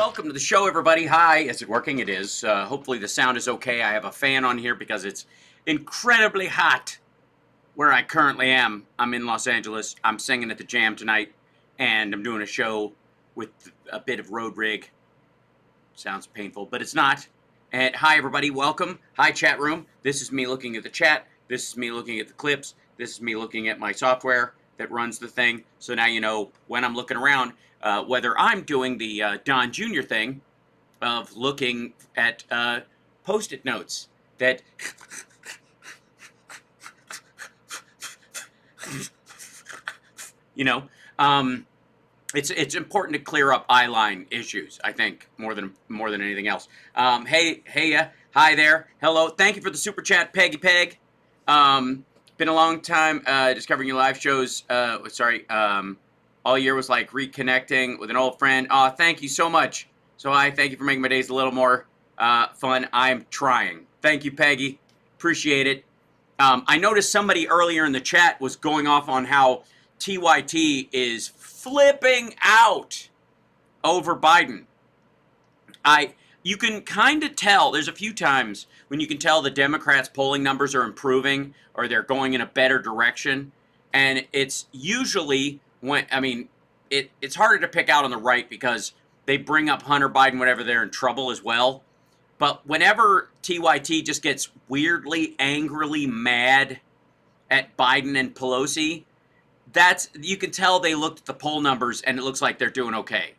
Welcome to the show, everybody. Hi. Is it working? It is. Hopefully the sound is okay. I have a fan on here because it's incredibly hot where I currently am. I'm in Los Angeles. I'm singing at the Jam tonight, and I'm doing a show with a bit of road rig. Sounds painful, but it's not. And hi, everybody. Welcome. Hi, chat room. This is me looking at the chat. This is me looking at the clips. This is me looking at my software that runs the thing. So now you know when I'm looking around, whether I'm doing the Don Jr. thing of looking at Post-it notes that you know, it's important to clear up eyeline issues, I think, more than anything else. Hey, hi there, hello, thank you for the super chat, Peggy Peg. Been a long time discovering your live shows. All year was like reconnecting with an old friend. Thank you so much. So I thank you for making my days a little more fun. I'm trying. Thank you, Peggy. Appreciate it. I noticed somebody earlier in the chat was going off on how TYT is flipping out over Biden. You can kind of tell, there's a few times when you can tell the Democrats' polling numbers are improving or they're going in a better direction. And it's usually when, it's harder to pick out on the right because they bring up Hunter Biden whenever they're in trouble as well. But whenever TYT just gets weirdly, angrily mad at Biden and Pelosi, you can tell they looked at the poll numbers and it looks like they're doing okay.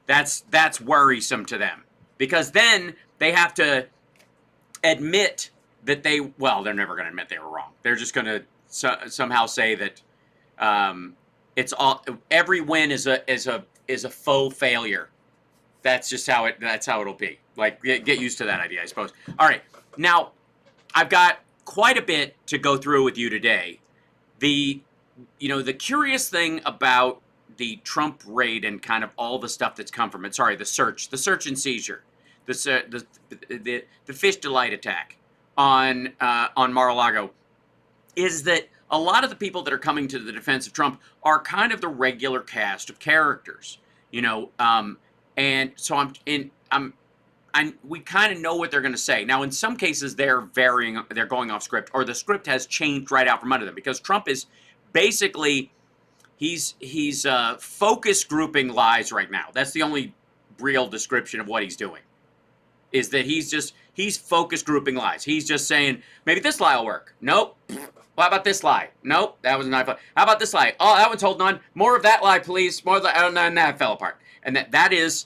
That's worrisome to them. Because then they have to admit that they're never going to admit they were wrong. They're just going to somehow say that it's all, every win is a faux failure. That's just how it'll be. Like, get used to that idea, I suppose. All right, now I've got quite a bit to go through with you today. The curious thing about the Trump raid and kind of all the stuff that's come from it. Sorry, the search and seizure, the fish delight attack on Mar-a-lago, is that a lot of the people that are coming to the defense of Trump are kind of the regular cast of characters, and so we kind of know what they're going to say. Now, in some cases, they're going off script, or the script has changed right out from under them, because Trump is basically, he's focus grouping lies right now. That's the only real description of what he's doing, is that he's focus grouping lies. He's just saying, maybe this lie will work. Nope. Well, how about this lie? Nope, that was not fun. How about this lie? Oh, that one's holding on. More of that lie, please. More of that. Oh, and that fell apart. And that is,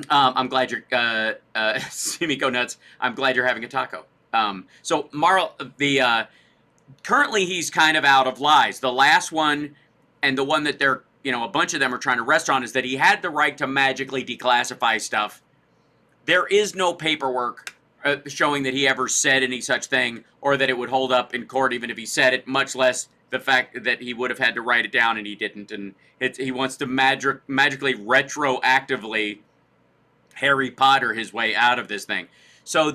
I'm glad you're, see me go nuts. I'm glad you're having a taco. So currently he's kind of out of lies. The last one, and the one that they're, a bunch of them are trying to rest on, is that he had the right to magically declassify stuff. There is no paperwork showing that he ever said any such thing, or that it would hold up in court even if he said it, much less the fact that he would have had to write it down and he didn't. And he wants to magically, retroactively Harry Potter his way out of this thing. So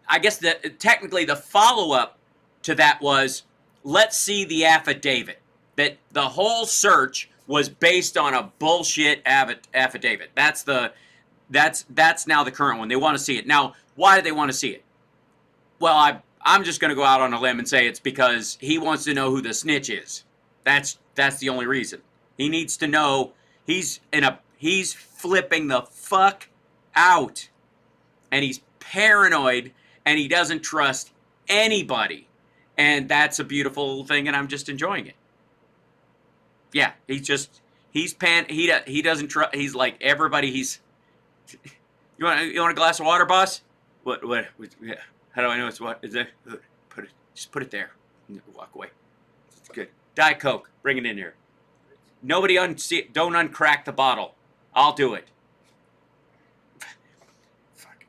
I guess technically the follow-up to that was, let's see the affidavit. That the whole search was based on a bullshit affidavit. That's now the current one. They want to see it. Now, why do they want to see it? Well, I'm just going to go out on a limb and say it's because he wants to know who the snitch is. That's the only reason. He needs to know he's flipping the fuck out. And he's paranoid and he doesn't trust anybody. And that's a beautiful thing, and I'm just enjoying it. Yeah, he doesn't trust. He's like everybody. You want a glass of water, boss? What? How do I know it's what? Is it? Just put it there. Walk away. It's good. Diet Coke. Bring it in here. Nobody don't uncrack the bottle. I'll do it. Fuck.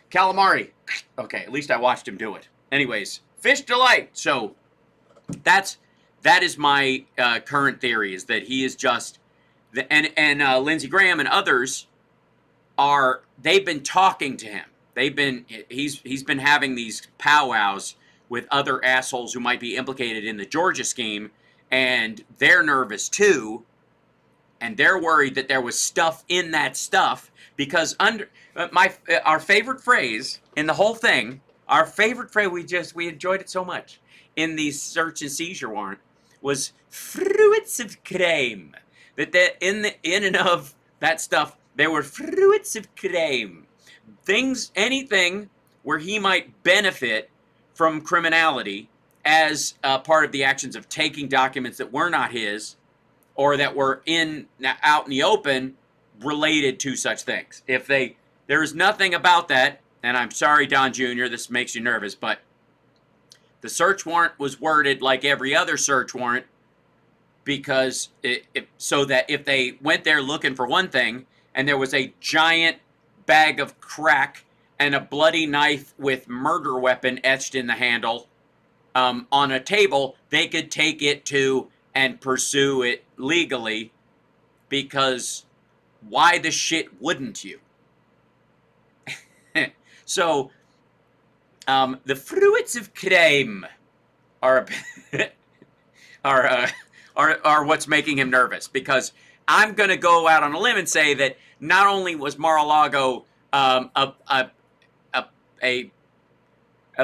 Calamari. Okay, at least I watched him do it. Anyways, fish delight. So that is my current theory, is that he is just and Lindsey Graham and others they've been talking to him. He's been having these powwows with other assholes who might be implicated in the Georgia scheme, and they're nervous too. and they're worried that there was stuff in that stuff because our favorite phrase in the whole thing, our favorite phrase, we enjoyed it so much in the search and seizure warrant was fruits of crime. That in and of that stuff there were fruits of crime, anything where he might benefit from criminality as part of the actions of taking documents that were not his or that were out in the open related to such things. There is nothing about that, and I'm sorry, Don Jr., this makes you nervous, but the search warrant was worded like every other search warrant because so that if they went there looking for one thing and there was a giant bag of crack and a bloody knife with murder weapon etched in the handle on a table, they could take it to and pursue it legally, because why the shit wouldn't you? So the fruits of crime are what's making him nervous, because I'm going to go out on a limb and say that not only was Mar-a-lago a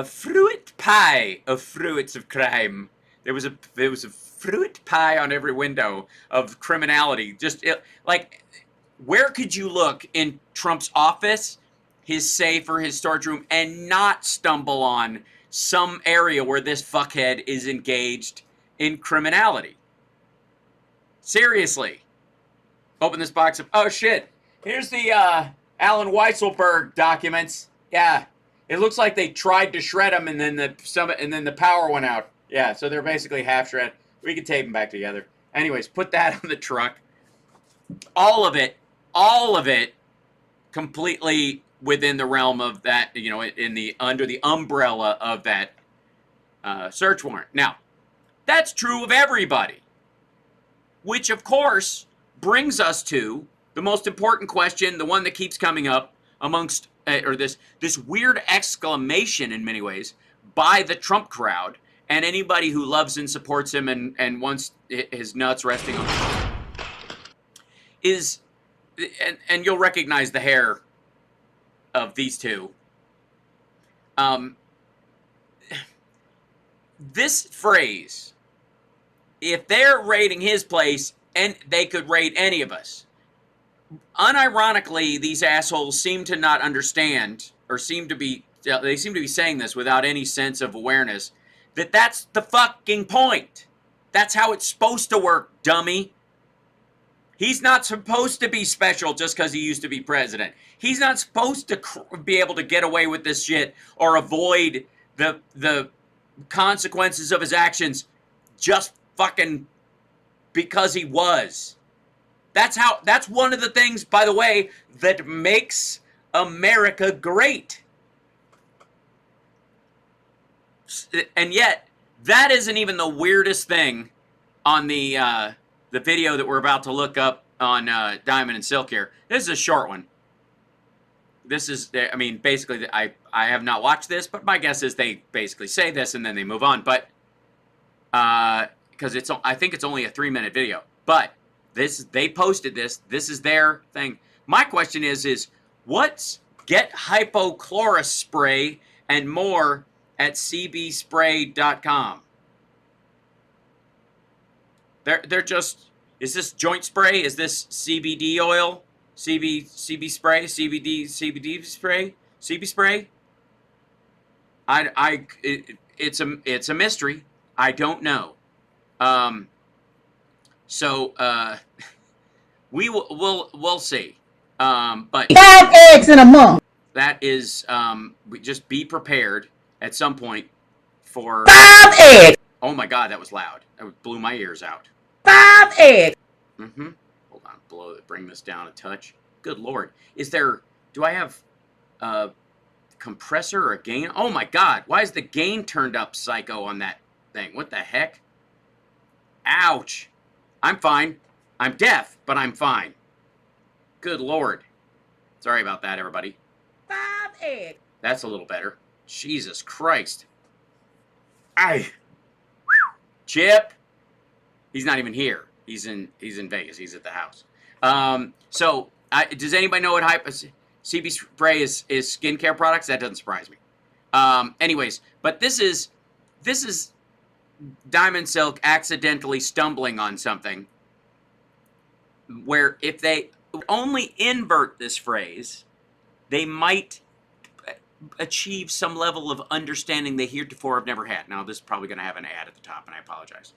fruit pie of fruits of crime, there was a fruit pie on every window of criminality. Like, where could you look in Trump's office, his safe, or his storage room and not stumble on some area where this fuckhead is engaged in criminality? Seriously. Open this box up. Oh shit. Here's the Alan Weisselberg documents. Yeah. It looks like they tried to shred them and then the power went out. Yeah, so they're basically half shred. We could tape them back together. Anyways, put that on the truck. All of it completely within the realm of that, under the umbrella of that search warrant. Now, that's true of everybody. Which, of course, brings us to the most important question, the one that keeps coming up amongst, this weird exclamation in many ways by the Trump crowd and anybody who loves and supports him and wants his nuts resting on him, is, and you'll recognize the hair of these two. This phrase, if they're raiding his place, and they could raid any of us, unironically, these assholes seem to not understand, or seem to be saying this without any sense of awareness, that that's the fucking point. That's how it's supposed to work, dummy. He's not supposed to be special just because he used to be president. He's not supposed to be able to get away with this shit or avoid the consequences of his actions just fucking because he was. That's one of the things, by the way, that makes America great. And yet, that isn't even the weirdest thing on the video that we're about to look up on Diamond and Silk here. This is a short one. This is, I mean, basically, I have not watched this, but my guess is they basically say this and then they move on. But, because I think it's only a 3-minute video. But, they posted this. This is their thing. My question is what's get hypochlorous spray and more at cbspray.com? They're just, is this joint spray? Is this CBD oil? CB spray? CBD spray? CB spray? It's a mystery. I don't know. We'll see. But 5 eggs in a month. That is, just be prepared at some point for 5 eggs. Oh my God, that was loud. That blew my ears out. 5 eggs. Mm-hmm. Hold on, bring this down a touch. Good Lord. Do I have a compressor or a gain? Oh my God, why is the gain turned up, psycho, on that thing? What the heck? Ouch. I'm fine. I'm deaf, but I'm fine. Good Lord. Sorry about that, everybody. 5 eggs. That's a little better. Jesus Christ. Chip. He's not even here. He's in Vegas. He's at the house. So does anybody know what CB spray is skincare products? That doesn't surprise me. Anyways, but this is Diamond Silk accidentally stumbling on something where if they only invert this phrase, they might achieve some level of understanding they heretofore have never had. Now, this is probably going to have an ad at the top, and I apologize.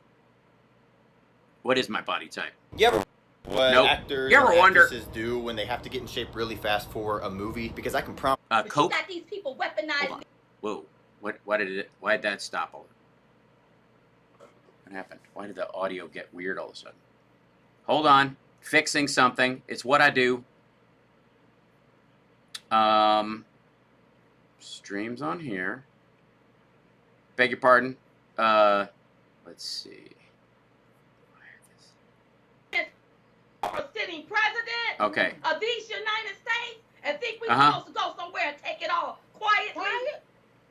What is my body type? You ever what Nope. actors You ever and wonder- actresses do when they have to get in shape really fast for a movie? Because I can promise. But you Coke? got these people Hold weaponized. on. Whoa. Why did that stop all? What happened? Why did the audio get weird all of a sudden? Hold on. Fixing something. It's what I do. Streams on here. Beg your pardon. Let's see. A sitting president Okay. of these United States and think we're Uh-huh. supposed to go somewhere and take it all quietly?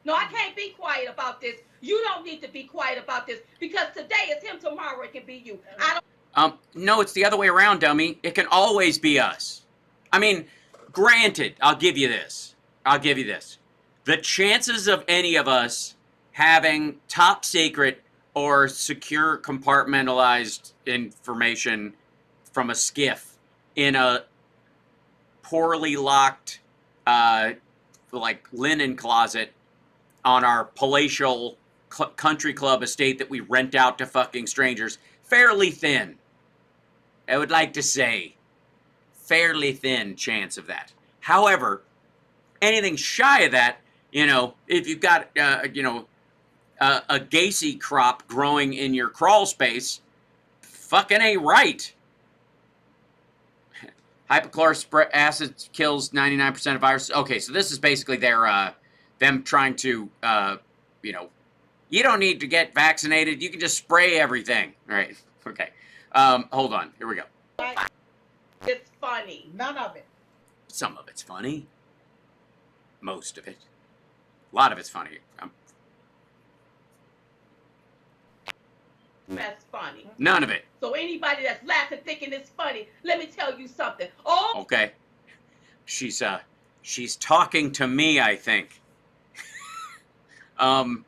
No, I can't be quiet about this. You don't need to be quiet about this because today is him, tomorrow it can be you. I don't. No, it's the other way around, dummy. It can always be us. I mean, granted, I'll give you this. The chances of any of us having top secret or secure compartmentalized information from a skiff in a poorly locked, like linen closet on our palatial country club estate that we rent out to fucking strangers, fairly thin. I would like to say, fairly thin chance of that. However, anything shy of that, if you've got, a Gacy crop growing in your crawl space, fucking ain't right. Hypochlorous acid kills 99% of viruses. Okay, so this is basically them trying to, you don't need to get vaccinated. You can just spray everything. All right. Okay. Hold on. Here we go. It's funny. None of it. Some of it's funny. Most of it. A lot of it's funny. That's funny. None of it. So anybody that's laughing thinking it's funny, let me tell you something. Oh, Okay. She's talking to me, I think. For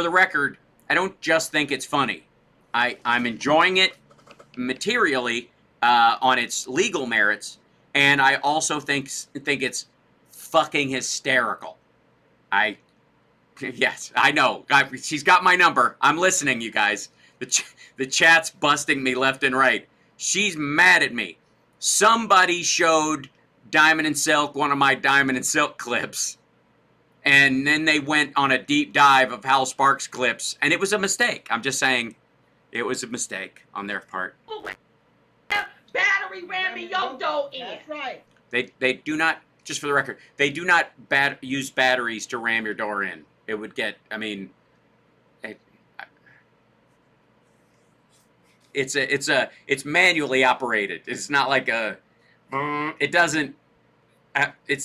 the record, I don't just think it's funny. I'm enjoying it materially on its legal merits, and I also think it's fucking hysterical. Yes, I know. She's got my number. I'm listening, you guys. The chat's busting me left and right. She's mad at me. Somebody showed Diamond and Silk, one of my Diamond and Silk clips, and then they went on a deep dive of HAL SPARKS clips, and it was a mistake. I'm just saying, it was a mistake on their part. battery ramming your dough in. That's right. They do not, just for the record, they do not use batteries to ram your door in. It would get, it's manually operated. It's not like it's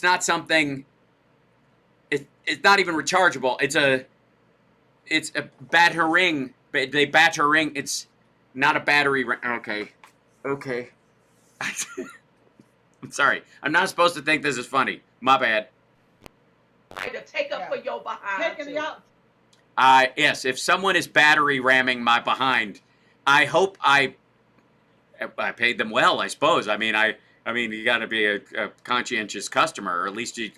not something, it's not even rechargeable. It's a battering, they battering, it's not a battery, okay. I'm sorry, I'm not supposed to think this is funny. My bad. To take up for your behind. Taking it out. Yes, if someone is battery ramming my behind, I hope I paid them well, I suppose. I mean, you got to be a conscientious customer, or at least give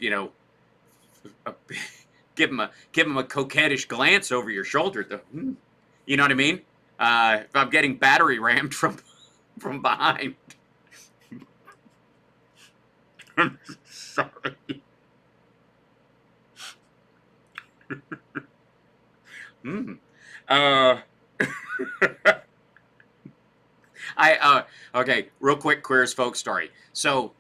them a coquettish glance over your shoulder. You know what I mean? If I'm getting battery rammed from behind, I'm sorry. Okay, real quick Queer as Folk story. So,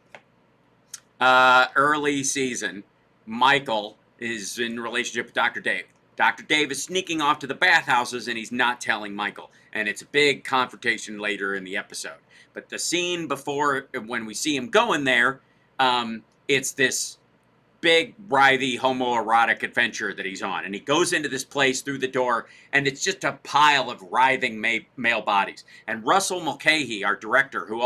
early season, Michael is in relationship with Dr. Dave. Dr. Dave is sneaking off to the bathhouses and he's not telling Michael. And it's a big confrontation later in the episode. But the scene before, when we see him going there, it's this big, writhy, homoerotic adventure that he's on. And he goes into this place through the door, and it's just a pile of writhing male bodies. And Russell Mulcahy, our director, who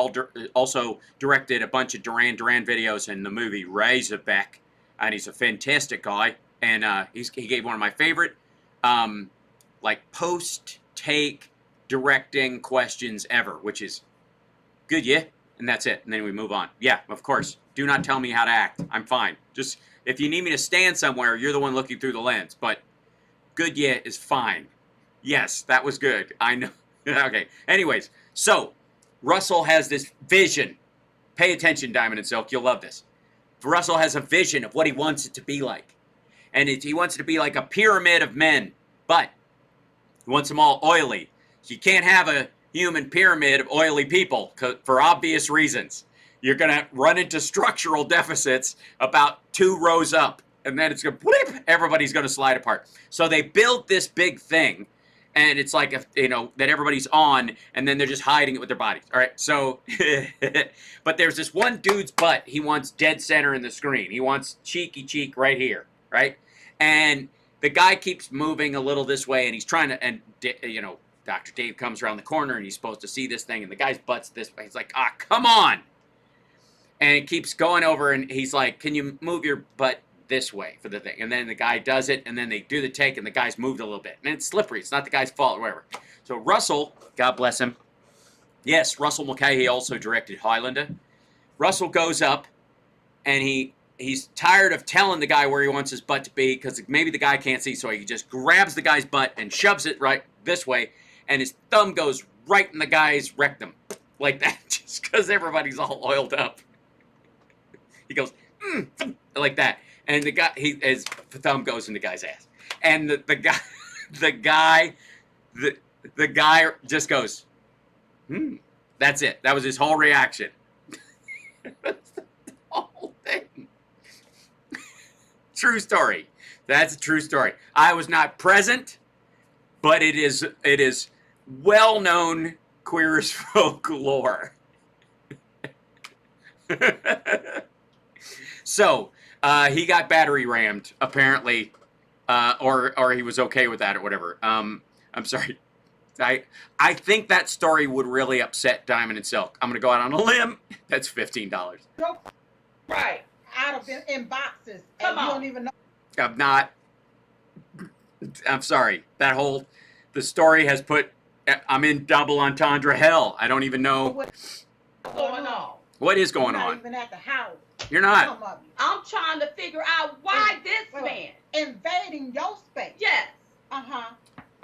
also directed a bunch of Duran Duran videos in the movie Razorback, and he's a fantastic guy. And he gave one of my favorite, like, post-take directing questions ever, which is, good, yeah? And that's it. And then we move on. Yeah, of course. Do not tell me how to act. I'm fine. Just, if you need me to stand somewhere, you're the one looking through the lens. But good, yeah, is fine. Yes, that was good. I know. Okay. Anyways, so Russell has this vision. Pay attention, Diamond and Silk. You'll love this. Russell has a vision of what he wants it to be like. And he wants it to be like a pyramid of men. But he wants them all oily. You can't have a human pyramid of oily people for obvious reasons. You're going to run into structural deficits about 2 rows up. And then it's going to blip. Everybody's going to slide apart. So they build this big thing. And it's like, that everybody's on. And then they're just hiding it with their bodies. All right. So, but there's this one dude's butt he wants dead center in the screen. He wants cheeky cheek right here. Right. And the guy keeps moving a little this way. And he's trying to, Dr. Dave comes around the corner and he's supposed to see this thing, and the guy's butt's this way. He's like, come on. And it keeps going over, and he's like, can you move your butt this way for the thing? And then the guy does it, and then they do the take, and the guy's moved a little bit. And it's slippery. It's not the guy's fault or whatever. So Russell, God bless him. Yes, Russell Mulcahy also directed Highlander. Russell goes up, and he's tired of telling the guy where he wants his butt to be, because maybe the guy can't see, so he just grabs the guy's butt and shoves it right this way. And his thumb goes right in the guy's rectum. Like that, just because everybody's all oiled up. He goes, like that. And the guy, his thumb goes in the guy's ass. And the guy just goes, That's it. That was his whole reaction. That's the whole thing. True story. That's a true story. I was not present, but it is well-known queer as folk lore. So, he got battery rammed, apparently, or he was okay with that or whatever. I'm sorry. I think that story would really upset Diamond and Silk. I'm going to go out on a limb. That's $15. Right. Out of in boxes. Come and on. You don't even know. I'm sorry. The story has put, I'm in double entendre hell. I don't even know What's Going on. what is going You're not on. even at the house. You're not. Some of you. I'm trying to figure out why this man. Invading your space. Yes.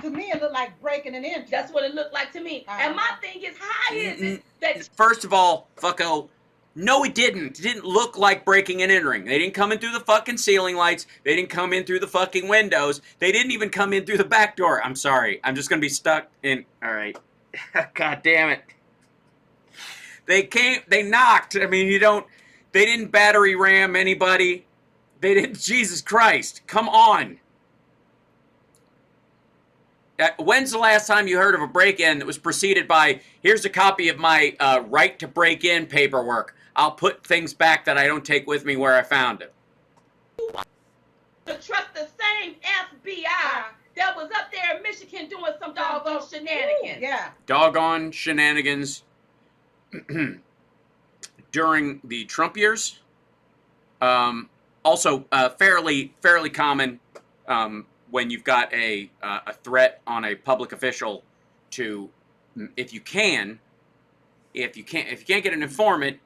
To me, it looked like breaking an entry. That's what it looked like to me. And my thing is, how is it that First of all, fucko, no it didn't. It didn't look like breaking and entering. They didn't come in through the fucking ceiling lights. They didn't come in through the fucking windows. They didn't even come in through the back door. I'm sorry. I'm just going to be stuck in... All right. God damn it. They knocked. I mean, they didn't battery ram anybody. They didn't... Jesus Christ. Come on. When's the last time you heard of a break-in that was preceded by, here's a copy of my right to break in paperwork. I'll put things back that I don't take with me where I found them. to trust the same FBI that was up there in Michigan doing some doggone shenanigans? Yeah. Doggone shenanigans during the Trump years. Also, fairly common when you've got a threat on a public official to, if you can't get an informant,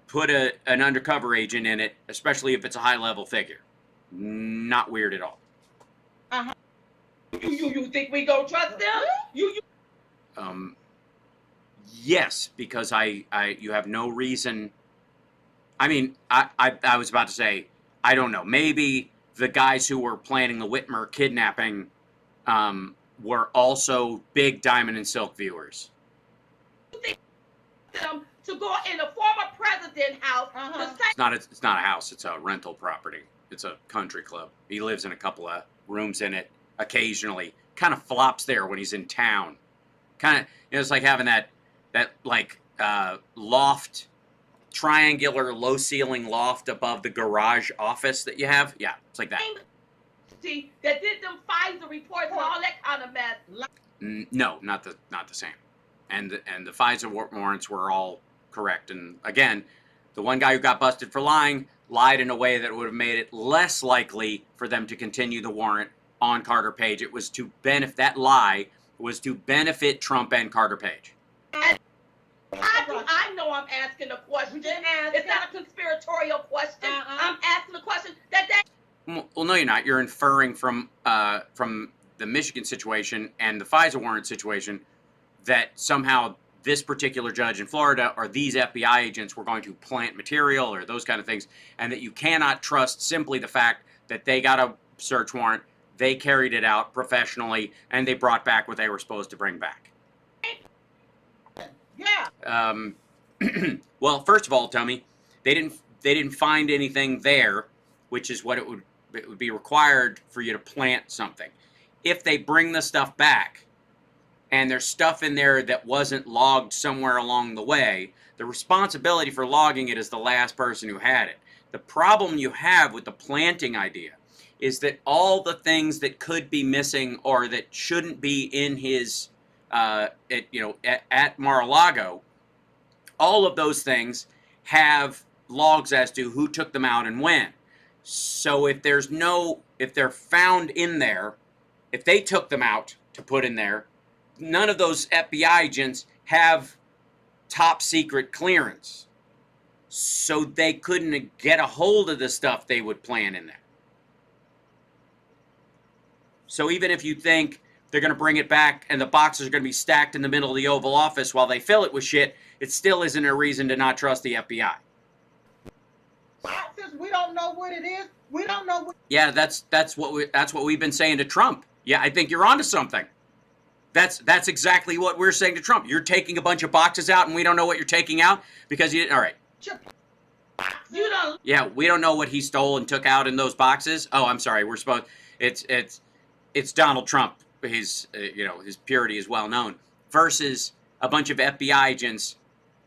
put an undercover agent in it, especially if it's a high-level figure. Not weird at all. You think we gonna trust them? You Yes, because you have no reason. I mean, I was about to say, I don't know. Maybe the guys who were planning the Whitmer kidnapping were also big Diamond and Silk viewers. think them to go in the former president house to say It's not a house. It's a rental property. It's a country club. He lives in a couple of rooms in it occasionally. Kind of flops there when he's in town. Kind of, it's like having that like loft triangular low ceiling loft above the garage office that you have? Yeah, it's like that. That did them FISA reports and all that kind of mess. No, not the same. And the FISA warrants were all correct. And again, the one guy who got busted for lying lied in a way that would have made it less likely for them to continue the warrant on Carter Page. It was to benefit, that lie was to benefit Trump and Carter Page. I know I'm asking a question. It's not a conspiratorial question. I'm asking a question that they... Well, no, you're not. You're inferring from the Michigan situation and the FISA warrant situation that somehow this particular judge in Florida or these FBI agents were going to plant material or those kind of things, and that you cannot trust simply the fact that they got a search warrant, they carried it out professionally, and they brought back what they were supposed to bring back. Yeah. Well, first of all, Tommy, they didn't find anything there, which is what it would be required for you to plant something. If they bring the stuff back and there's stuff in there that wasn't logged somewhere along the way, the responsibility for logging it is the last person who had it. The problem you have with the planting idea is that all the things that could be missing or that shouldn't be in his, at Mar-a-lago, all of those things have logs as to who took them out and when. So if they're found in there, if they took them out to put in there, none of those FBI agents have top secret clearance. So they couldn't get a hold of the stuff they would plant in there. So even if you think they're going to bring it back and the boxes are going to be stacked in the middle of the Oval Office while they fill it with shit, it still isn't a reason to not trust the FBI. Since we don't know what it is, we don't know what... Yeah, that's what we've been saying to Trump. Yeah, I think you're onto something. That's exactly what we're saying to Trump. You're taking a bunch of boxes out and we don't know what you're taking out because you... All right. You don't... Yeah, we don't know what he stole and took out in those boxes. Oh, I'm sorry. We're supposed... It's Donald Trump. His purity is well known. Versus a bunch of FBI agents.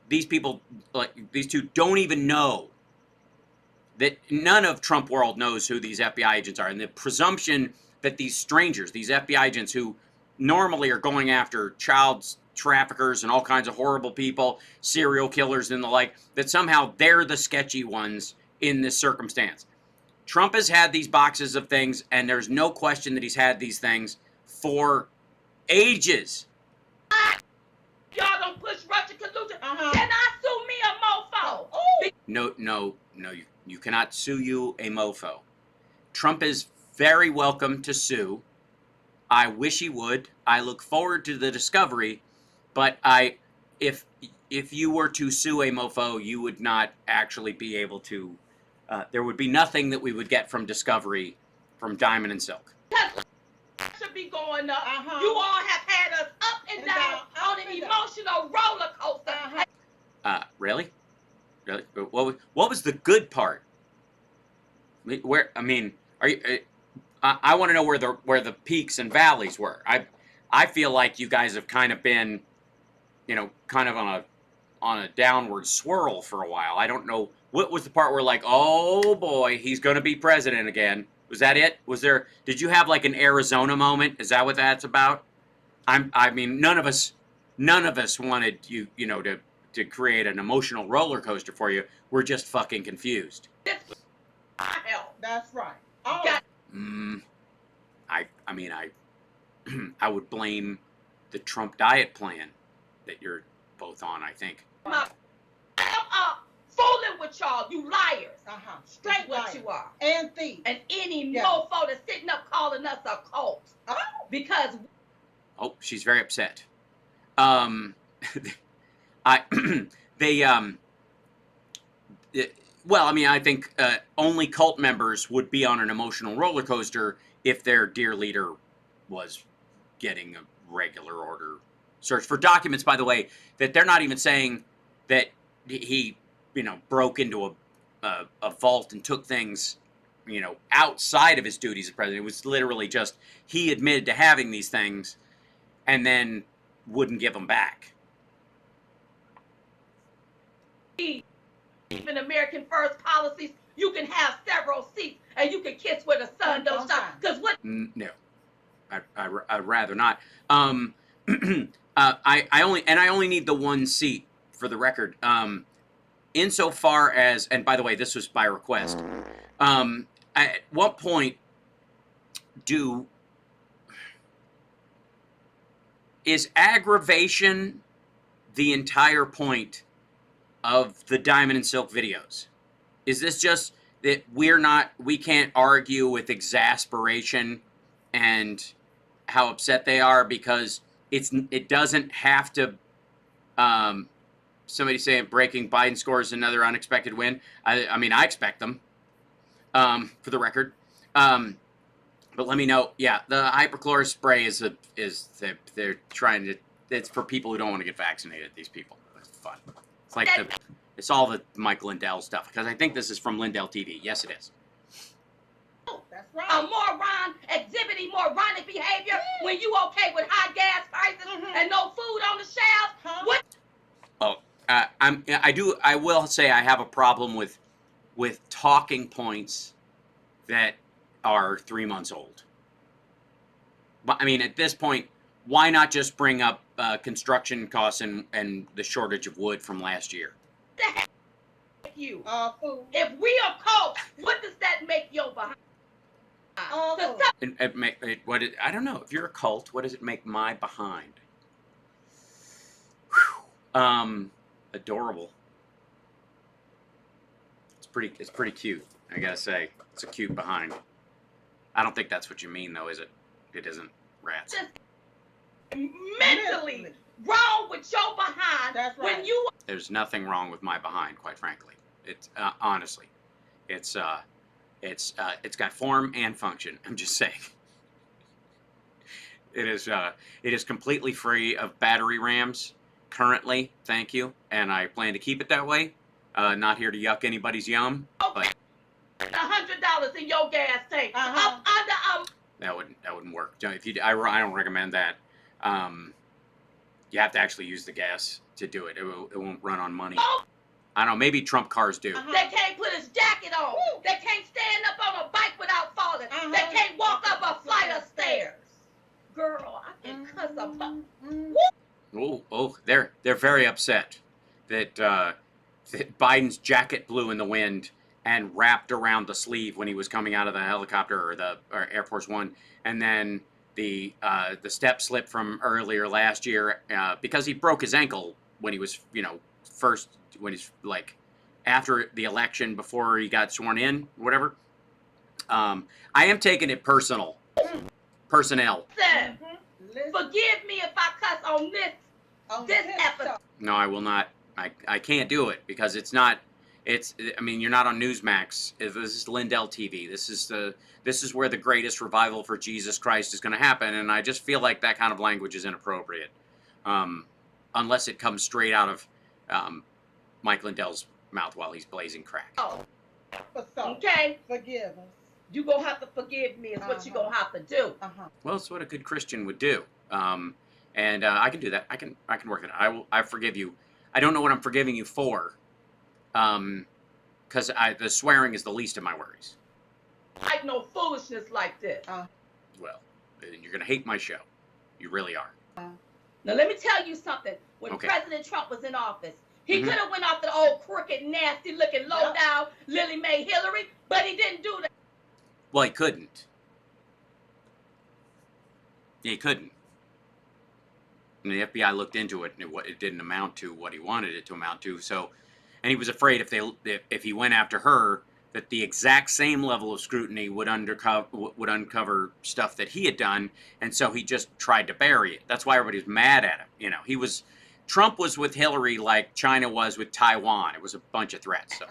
These people, like these two, don't even know that none of Trump world knows who these FBI agents are. And the presumption that these strangers, these FBI agents who normally are going after child traffickers and all kinds of horrible people, serial killers and the like, that somehow they're the sketchy ones in this circumstance. Trump has had these boxes of things, and there's no question that he's had these things for ages. Y'all don't push Russian collusion. Can I sue me a mofo? No, you cannot sue you a mofo. Trump is very welcome to sue. I wish he would. I look forward to the discovery, but if you were to sue a mofo, you would not actually be able to. There would be nothing that we would get from discovery from Diamond and Silk. Should be going up. You all have had us up and down on an emotional roller coaster. Really? What was the good part? Where are you? I want to know where the peaks and valleys were. I feel like you guys have kind of been, kind of on a downward swirl for a while. I don't know what was the part where like, oh boy, he's going to be president again. Was that it? Did you have like an Arizona moment? Is that what that's about? None of us wanted you, to create an emotional roller coaster for you. We're just fucking confused. That's right. I would blame the Trump diet plan that you're both on, I think. I'm fooling with y'all, you liars. Straight what liars. you are. And thieves. And any mofo that's sitting up calling us a cult. Because... Oh, she's very upset. I think only cult members would be on an emotional roller coaster if their dear leader was getting a regular order search for documents, by the way, that they're not even saying that he, broke into a vault and took things, outside of his duties as president. It was literally just he admitted to having these things and then wouldn't give them back. in American First policies, you can have several seats and you can kiss where the sun don't shine. Because what? No, I'd rather not. I only need the one seat for the record. Insofar as, and by the way, this was by request. At what point is aggravation the entire point of the Diamond and Silk videos? Is this just that we can't argue with exasperation and how upset they are because it doesn't have to, somebody saying breaking Biden scores another unexpected win. I mean, I expect them, for the record. But let me know. Yeah, the hypochlorous spray they're trying to, it's for people who don't want to get vaccinated, these people. It's fun. It's like it's all the Mike Lindell stuff, because I think this is from Lindell TV. Yes, it is. That's right. A moron exhibiting moronic behavior when you okay with high gas prices and no food on the shelves? What? Oh, I will say I have a problem with talking points that are 3 months old. But I mean, at this point, why not just bring up construction costs and the shortage of wood from last year? The heck you? Food. If we are caught, what does that make your behind? I don't know. If you're a cult, what does it make my behind? Adorable. It's pretty cute. I gotta say, it's a cute behind. I don't think that's what you mean, though, is it? It isn't rats. Mentally wrong with your behind. That's right. When you. There's nothing wrong with my behind, quite frankly. It's honestly, it's got form and function. I'm just saying. It is completely free of battery rams currently. Thank you, and I plan to keep it that way. Not here to yuck anybody's yum, but $100 in your gas tank. that wouldn't work. I don't recommend that. You have to actually use the gas to do it. It won't run on money. I don't know. Maybe Trump cars do. They can't put his jacket on. They can't stand up on a bike without falling. They can't walk up a flight of stairs. Girl, I can cuss up. They're very upset that Biden's jacket blew in the wind and wrapped around the sleeve when he was coming out of the helicopter or Air Force One, and then the step slip from earlier last year because he broke his ankle when he was after the election before he got sworn in, whatever. I am taking it personnel. Listen, forgive me if I cuss on this episode. No, I will not. I can't do it because it's not. I mean, you're not on Newsmax. This is Lindell TV. This is where the greatest revival for Jesus Christ is going to happen, and I just feel like that kind of language is inappropriate, unless it comes straight out of Mike Lindell's mouth while he's blazing crack. Oh, okay. Forgive us. You gonna have to forgive me. Is what you gonna have to do. Well, it's what a good Christian would do, and I can do that. I can work it out. I forgive you. I don't know what I'm forgiving you for. Because the swearing is the least of my worries. Like no foolishness like this. Well, you're going to hate my show. You really are. Now, let me tell you something. When Okay. President Trump was in office, he could have went after the old crooked, nasty-looking, low-down Lily Mae Hillary, but he didn't do that. Well, he couldn't. He couldn't. And the FBI looked into it, and it didn't amount to what he wanted it to amount to. So, and he was afraid if he went after her, that the exact same level of scrutiny would uncover stuff that he had done, and so he just tried to bury it. That's why everybody's mad at him. You know, Trump was with Hillary like China was with Taiwan. It was a bunch of threats. So.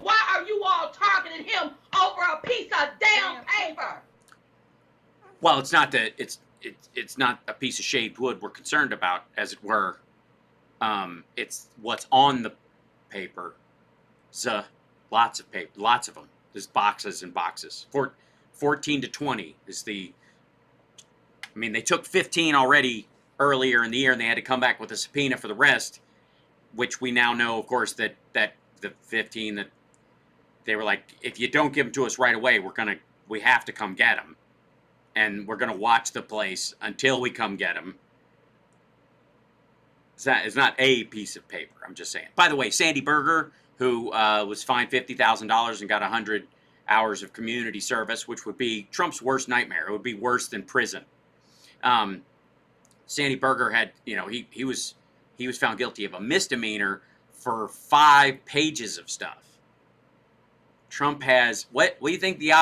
Why are you all targeting him over a piece of damn paper? Well, it's not that it's not a piece of shaved wood we're concerned about, as it were. It's what's on the paper. Lots of paper, lots of them. There's boxes and boxes. 14 to 20 is the. I mean, they took 15 already earlier in the year, and they had to come back with a subpoena for the rest, which we now know, of course, that the 15 that they were like, if you don't give them to us right away, we have to come get them. And we're going to watch the place until we come get them. It's not a piece of paper. I'm just saying. By the way, Sandy Berger, who was fined $50,000 and got 100 hours of community service, which would be Trump's worst nightmare. It would be worse than prison. Sandy Berger had, he was found guilty of a misdemeanor for 5 pages of stuff. Trump has what do you think the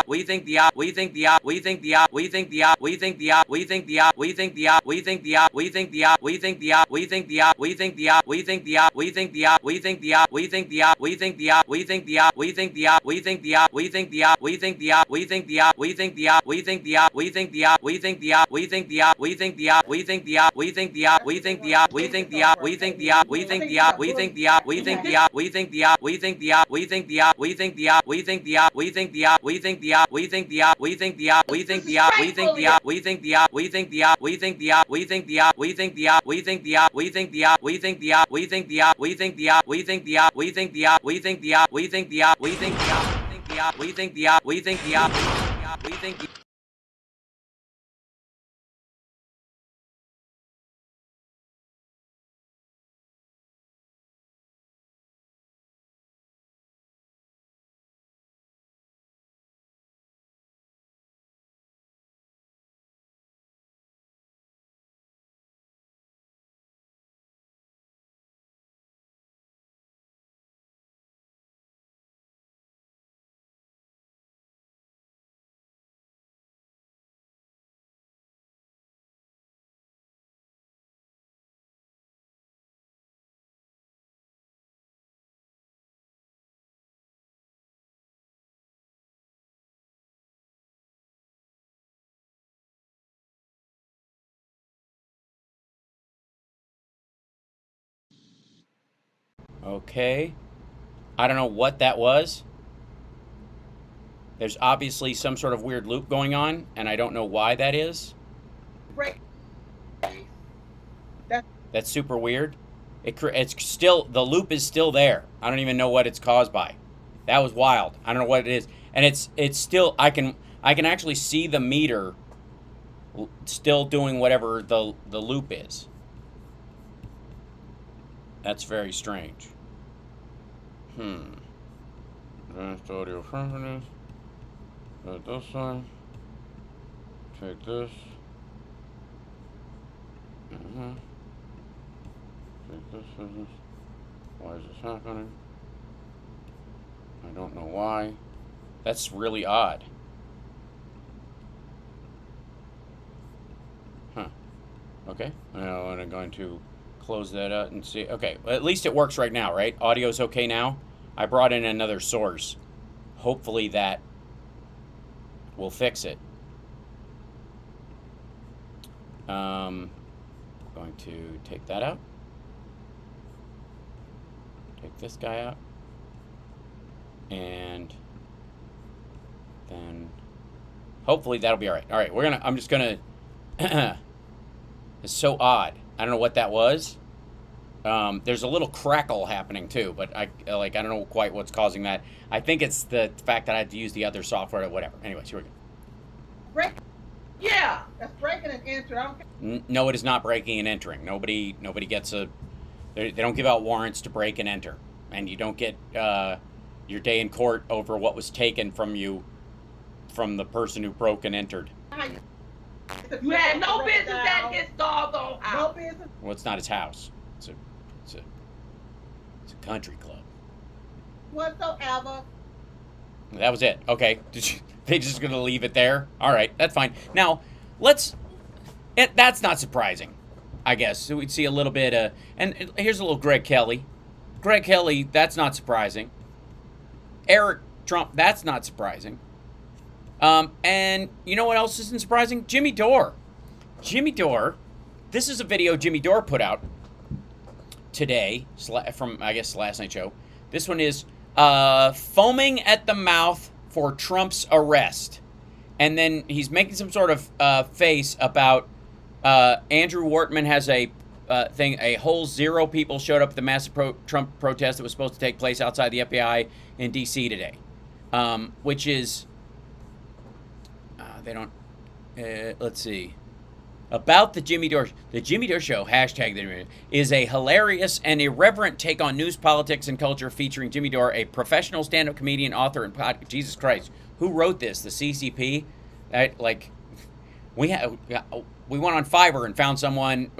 Okay. I don't know what that was. There's obviously some sort of weird loop going on, and I don't know why that is. That's super weird. It's still, the loop is still there. I don't even know what it's caused by. That was wild. I don't know what it is. And it's still, I can actually see the meter still doing whatever the loop is. That's very strange. Advanced audio companies. This one. Take this. Take this business. Why is this happening? I don't know why. That's really odd. Okay. Now I'm going to close that out and see. Okay, well, at least it works right now, right? Audio's okay now. I brought in another source. Hopefully that will fix it. Going to take that out. Take this guy out. And then hopefully that'll be all right. All right, I'm just gonna, it's so odd. I don't know what that was. There's a little crackle happening too, but I don't know quite what's causing that. I think it's the fact that I have to use the other software or whatever. Anyways, here we go. Yeah. That's breaking and entering. No, it is not breaking and entering. Nobody gets they don't give out warrants to break and enter, and you don't get your day in court over what was taken from you from the person who broke and entered. You had no business at his doggone house. No business. Well, it's not his house. It's a country club. Whatsoever. That was it. Okay. They just gonna leave it there? All right, that's fine. Now, that's not surprising, I guess. So we'd see a little bit, and here's a little Greg Kelly. Greg Kelly, that's not surprising. Eric Trump, that's not surprising. And you know what else isn't surprising? Jimmy Dore. Jimmy Dore, this is a video Jimmy Dore put out today from, I guess, last night's show. This one is foaming at the mouth for Trump's arrest. And then he's making some sort of face about Andrew Wortman has a thing. A whole 0 people showed up at the massive Trump protest that was supposed to take place outside the FBI in D.C. today, which is they don't. Let's see. About the Jimmy Dore show, hashtag is a hilarious and irreverent take on news, politics, and culture featuring Jimmy Dore, a professional stand-up comedian, author, and Jesus Christ, who wrote this? The CCP? We went on Fiverr and found someone,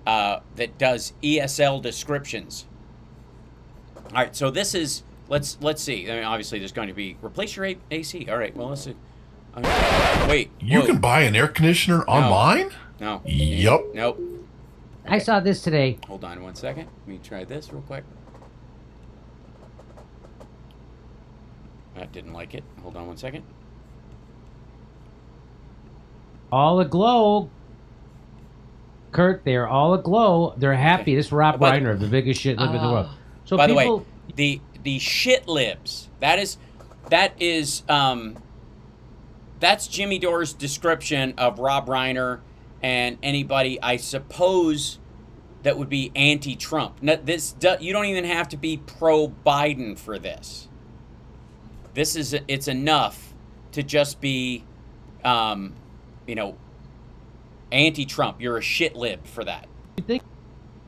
that does ESL descriptions. All right, so this is let's see. I mean, obviously, there's going to be replace your AC. All right, well, let's see. Wait. You can buy an air conditioner online? No. Yup. Nope. I saw this today. Hold on 1 second. Let me try this real quick. I didn't like it. Hold on 1 second. All aglow. Kurt, they're all aglow. They're happy. Okay. This is Rob Reiner, the biggest shit lib in the world. So by people, the way, the shit libs. That's Jimmy Dore's description of Rob Reiner and anybody, I suppose, that would be anti-Trump. You don't even have to be pro-Biden for this. It's enough to just be, anti-Trump. You're a shit lib for that. you think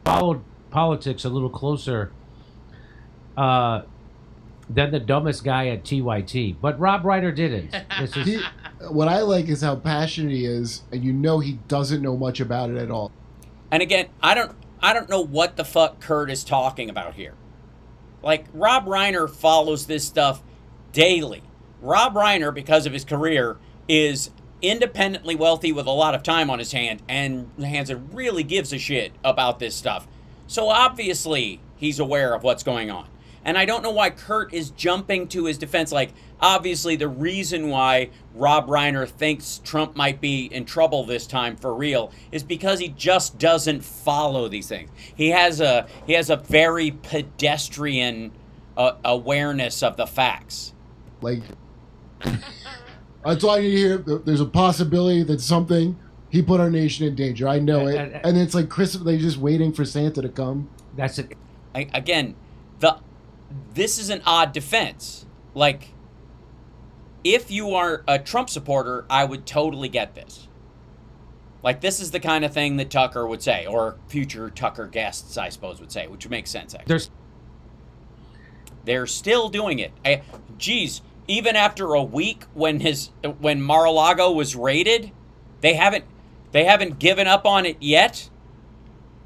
followed politics a little closer than the dumbest guy at TYT, but Rob Reiner didn't. What I like is how passionate he is, and he doesn't know much about it at all. And again, I don't know what the fuck Kurt is talking about here. Like, Rob Reiner follows this stuff daily. Rob Reiner, because of his career, is independently wealthy with a lot of time on his hands and really gives a shit about this stuff. So obviously, he's aware of what's going on. And I don't know why Kurt is jumping to his defense. Like, obviously, the reason why Rob Reiner thinks Trump might be in trouble this time for real is because he just doesn't follow these things. He has a very pedestrian awareness of the facts. Like, that's all I need to hear. There's a possibility that he put our nation in danger. I know it. And it's like Christmas, they're just waiting for Santa to come. That's it. This is an odd defense. Like, if you are a Trump supporter, I would totally get this. Like, this is the kind of thing that Tucker would say, or future Tucker guests, I suppose, would say, which makes sense, actually. They're still doing it. Even after a week when Mar-a-lago was raided, they haven't given up on it yet.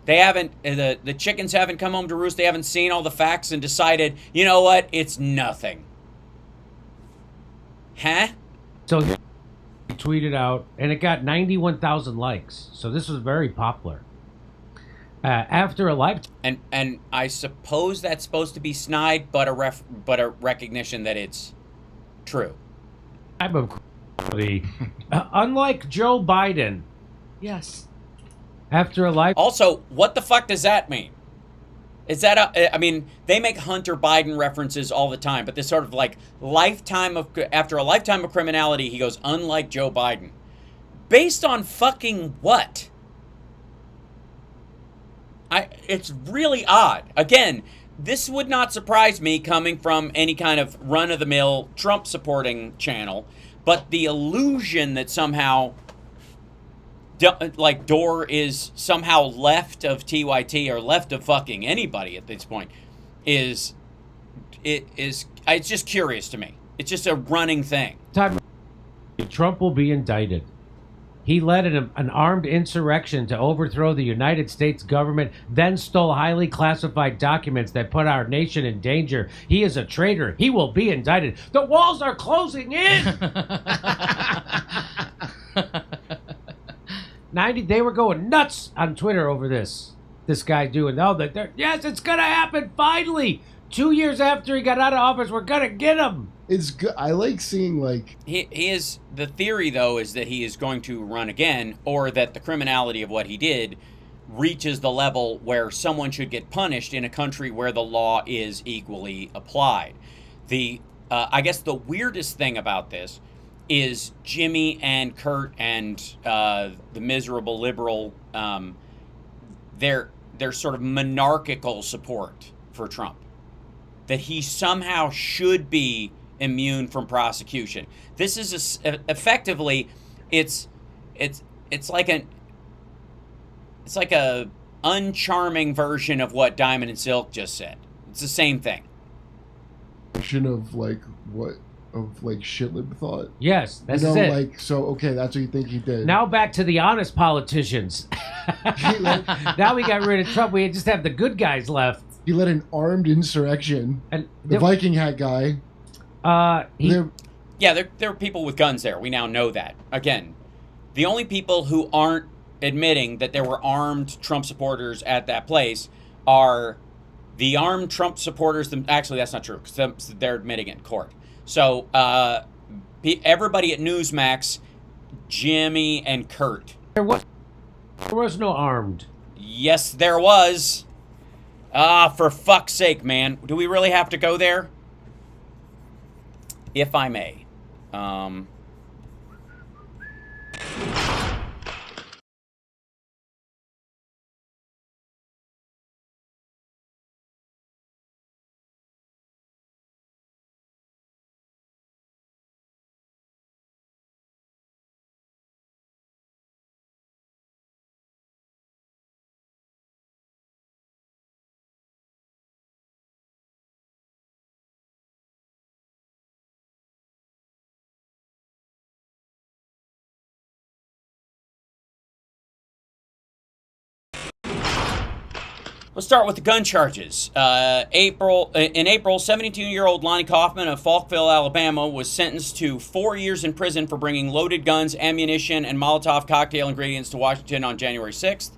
They haven't, the chickens haven't come home to roost. They haven't seen all the facts and decided, you know what, it's nothing. Huh? So he tweeted out, and it got 91,000 likes. So this was very popular. After a live... And I suppose that's supposed to be snide, but a recognition that it's true. Unlike Joe Biden. Yes. After a live... Also, what the fuck does that mean? Is that they make Hunter Biden references all the time, but this sort of like after a lifetime of criminality, he goes, unlike Joe Biden. Based on fucking what? It's really odd. Again, this would not surprise me coming from any kind of run-of-the-mill Trump supporting channel, but the illusion that somehow like Dore is somehow left of TYT or left of fucking anybody at this point it's just curious to me. It's just a running thing. Trump will be indicted. He led an armed insurrection to overthrow the United States government, then stole highly classified documents that put our nation in danger. He is a traitor. He will be indicted. The walls are closing in. 90, they were going nuts on Twitter over this. This guy doing yes, it's gonna happen finally. 2 years after he got out of office, we're gonna get him. It's good. I like seeing he is. The theory though is that he is going to run again, or that the criminality of what he did reaches the level where someone should get punished in a country where the law is equally applied. I guess the weirdest thing about this is Jimmy and Kurt and the miserable liberal, their sort of monarchical support for Trump, that he somehow should be immune from prosecution. This is effectively, it's like a uncharming version of what Diamond and Silk just said. It's the same thing. Of like what of like shitlib thought. Yes, that's you know, it. like so. Okay, that's what you think he did. Now back to the honest politicians. Now we got rid of Trump. We just have the good guys left. He led an armed insurrection. And the Viking hat guy. There are people with guns there. We now know that. Again, the only people who aren't admitting that there were armed Trump supporters at that place are the armed Trump supporters. Actually, that's not true because they're admitting it in court. So everybody at Newsmax, Jimmy and Kurt. There was no armed. Yes, there was. For fuck's sake, man. Do we really have to go there? If I may. Let's start with the gun charges. In April, 72-year-old Lonnie Kaufman of Falkville, Alabama, was sentenced to 4 years in prison for bringing loaded guns, ammunition, and Molotov cocktail ingredients to Washington on January 6th.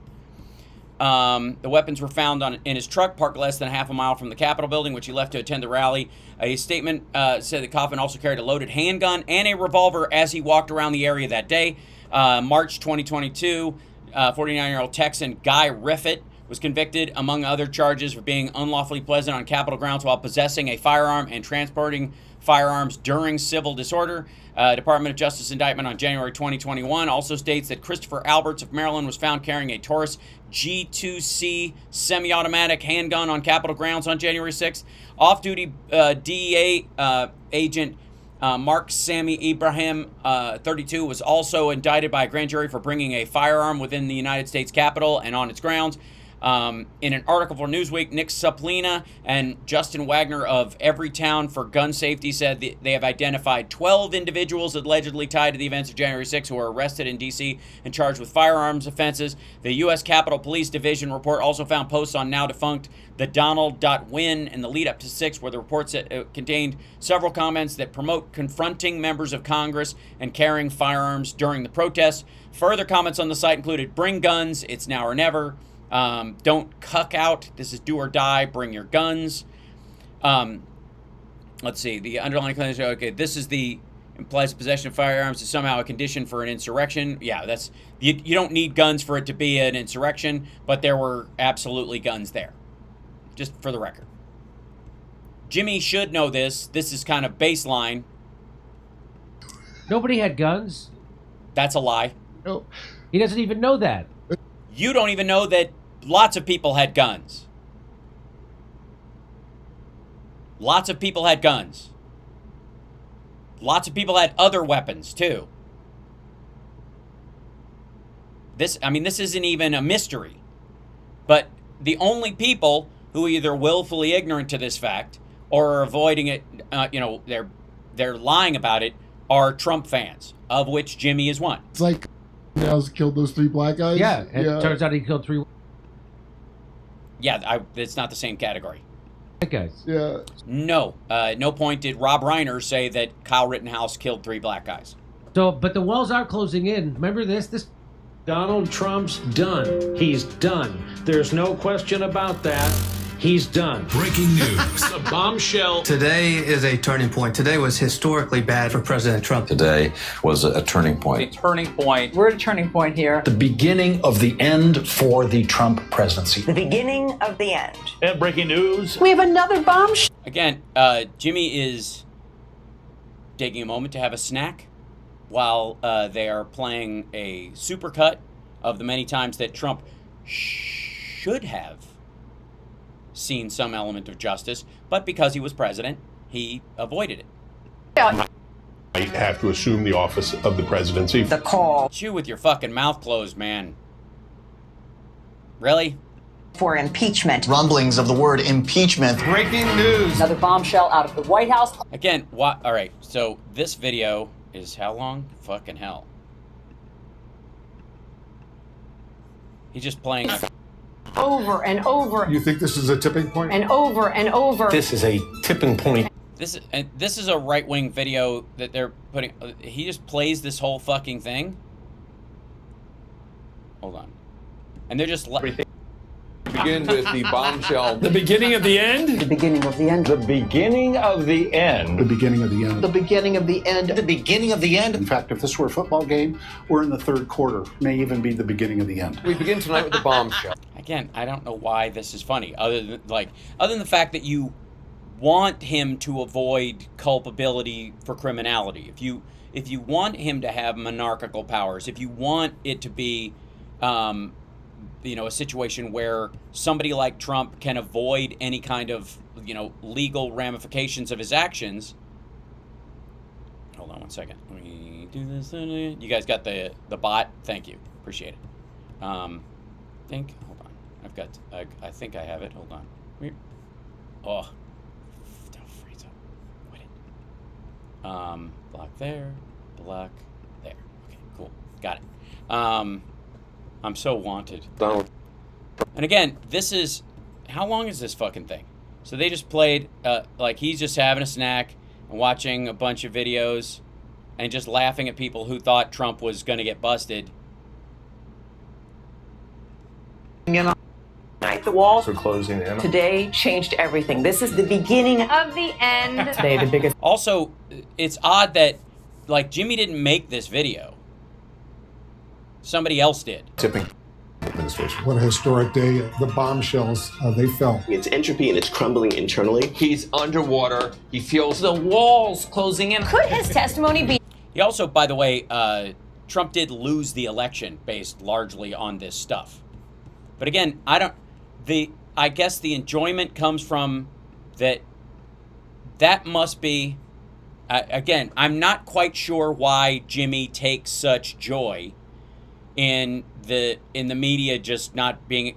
The weapons were found in his truck, parked less than half a mile from the Capitol building, which he left to attend the rally. A statement said that Kaufman also carried a loaded handgun and a revolver as he walked around the area that day. March 2022, 49-year-old Texan Guy Riffett was convicted, among other charges, for being unlawfully present on Capitol grounds while possessing a firearm and transporting firearms during civil disorder. Department of Justice indictment on January 2021 also states that Christopher Alberts of Maryland was found carrying a Taurus G2C semi-automatic handgun on Capitol grounds on January 6th. Off-duty DEA agent Mark Sami Ibrahim, 32, was also indicted by a grand jury for bringing a firearm within the United States Capitol and on its grounds. In an article for Newsweek, Nick Suplina and Justin Wagner of Everytown for Gun Safety said they have identified 12 individuals allegedly tied to the events of January 6 who were arrested in D.C. and charged with firearms offenses. The U.S. Capitol Police Division report also found posts on now defunct the Donald.win in the lead up to 6, where the reports contained several comments that promote confronting members of Congress and carrying firearms during the protests. Further comments on the site included, "Bring guns, it's now or never." Don't cuck out. This is do or die. Bring your guns. Let's see. The underlying claim is, okay, this is the implies possession of firearms is somehow a condition for an insurrection. Yeah, that's you don't need guns for it to be an insurrection, but there were absolutely guns there. Just for the record. Jimmy should know this. This is kind of baseline. Nobody had guns. That's a lie. No. He doesn't even know that. You don't even know that lots of people had guns. Lots of people had guns. Lots of people had other weapons, too. This isn't even a mystery. But the only people who are either willfully ignorant to this fact or are avoiding it, they're lying about it, are Trump fans, of which Jimmy is one. It's like now killed those 3 black guys. Yeah, it turns out he killed 3 Yeah, it's not the same category. white guys. Yeah. No, no point did Rob Reiner say that Kyle Rittenhouse killed 3 black guys. So, but the wells are closing in. Remember this? Donald Trump's done. He's done. There's no question about that. He's done. Breaking news. A bombshell. Today is a turning point. Today was historically bad for President Trump. Today was a turning point. A turning point. We're at a turning point here. The beginning of the end for the Trump presidency. The beginning of the end. And breaking news. We have another bombshell. Again, Jimmy is taking a moment to have a snack while they are playing a supercut of the many times that Trump should have seen some element of justice, but because he was president, he avoided it. I have to assume the office of the presidency. The call Chew with your fucking mouth closed, man. Really? for impeachment. Rumblings of the word impeachment. Breaking news. Another bombshell out of the White House. Again, what? All right, so this video is how long? Fucking hell. He's just playing. Over and over You think this is a tipping point? and over and over. This is a tipping point. This is a right-wing video that they're putting. He just plays this whole fucking thing. Hold on, and they're just. Begin with the bombshell. The beginning of the end? The beginning of the end. The beginning of the end. The beginning of the end. The beginning of the end. The beginning of the end. In fact, if this were a football game, we're in the third quarter. May even be the beginning of the end. We begin tonight with the bombshell. Again, I don't know why this is funny, other than the fact that you want him to avoid culpability for criminality. If you want him to have monarchical powers, if you want it to be a situation where somebody like Trump can avoid any kind of, legal ramifications of his actions. Hold on one second. Let me do this. You guys got the bot? Thank you. Appreciate it. Hold on. I think I have it. Hold on. Oh. Don't freeze up. Quit it. Block there. Block there. Okay, cool. Got it. I'm so wanted. Donald. And again, this is, how long is this fucking thing? So they just played, like he's just having a snack and watching a bunch of videos and just laughing at people who thought Trump was going to get busted. The walls We're closing in. today changed everything. This is the beginning Of the end. today, the biggest. Also, it's odd that, like, Jimmy didn't make this video. Somebody else did. Tipping administration. What a historic day. The bombshells, they fell. It's entropy and it's crumbling internally. He's underwater. He feels The walls closing in. Could his testimony be He also, by the way, Trump did lose the election based largely on this stuff. But again, I guess the enjoyment comes from that must be, again, I'm not quite sure why Jimmy takes such joy in the media just not being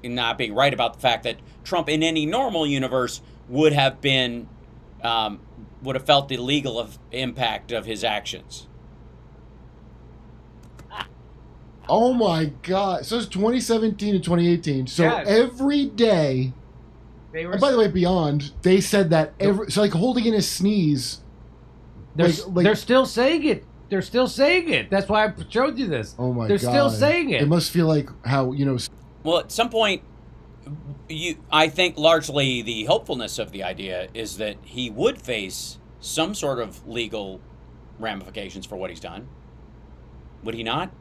right about the fact that Trump in any normal universe would have felt the legal impact of his actions. Oh my God! So it's 2017 to 2018. So Yes. every day, They were. and by the way, beyond they said that so like holding in a sneeze. They're still saying it. They're still saying it. That's why I showed you this. Oh my They're God! still saying it. It must feel like how Well, at some point, I think largely the hopefulness of the idea is that he would face some sort of legal ramifications for what he's done. Would he not?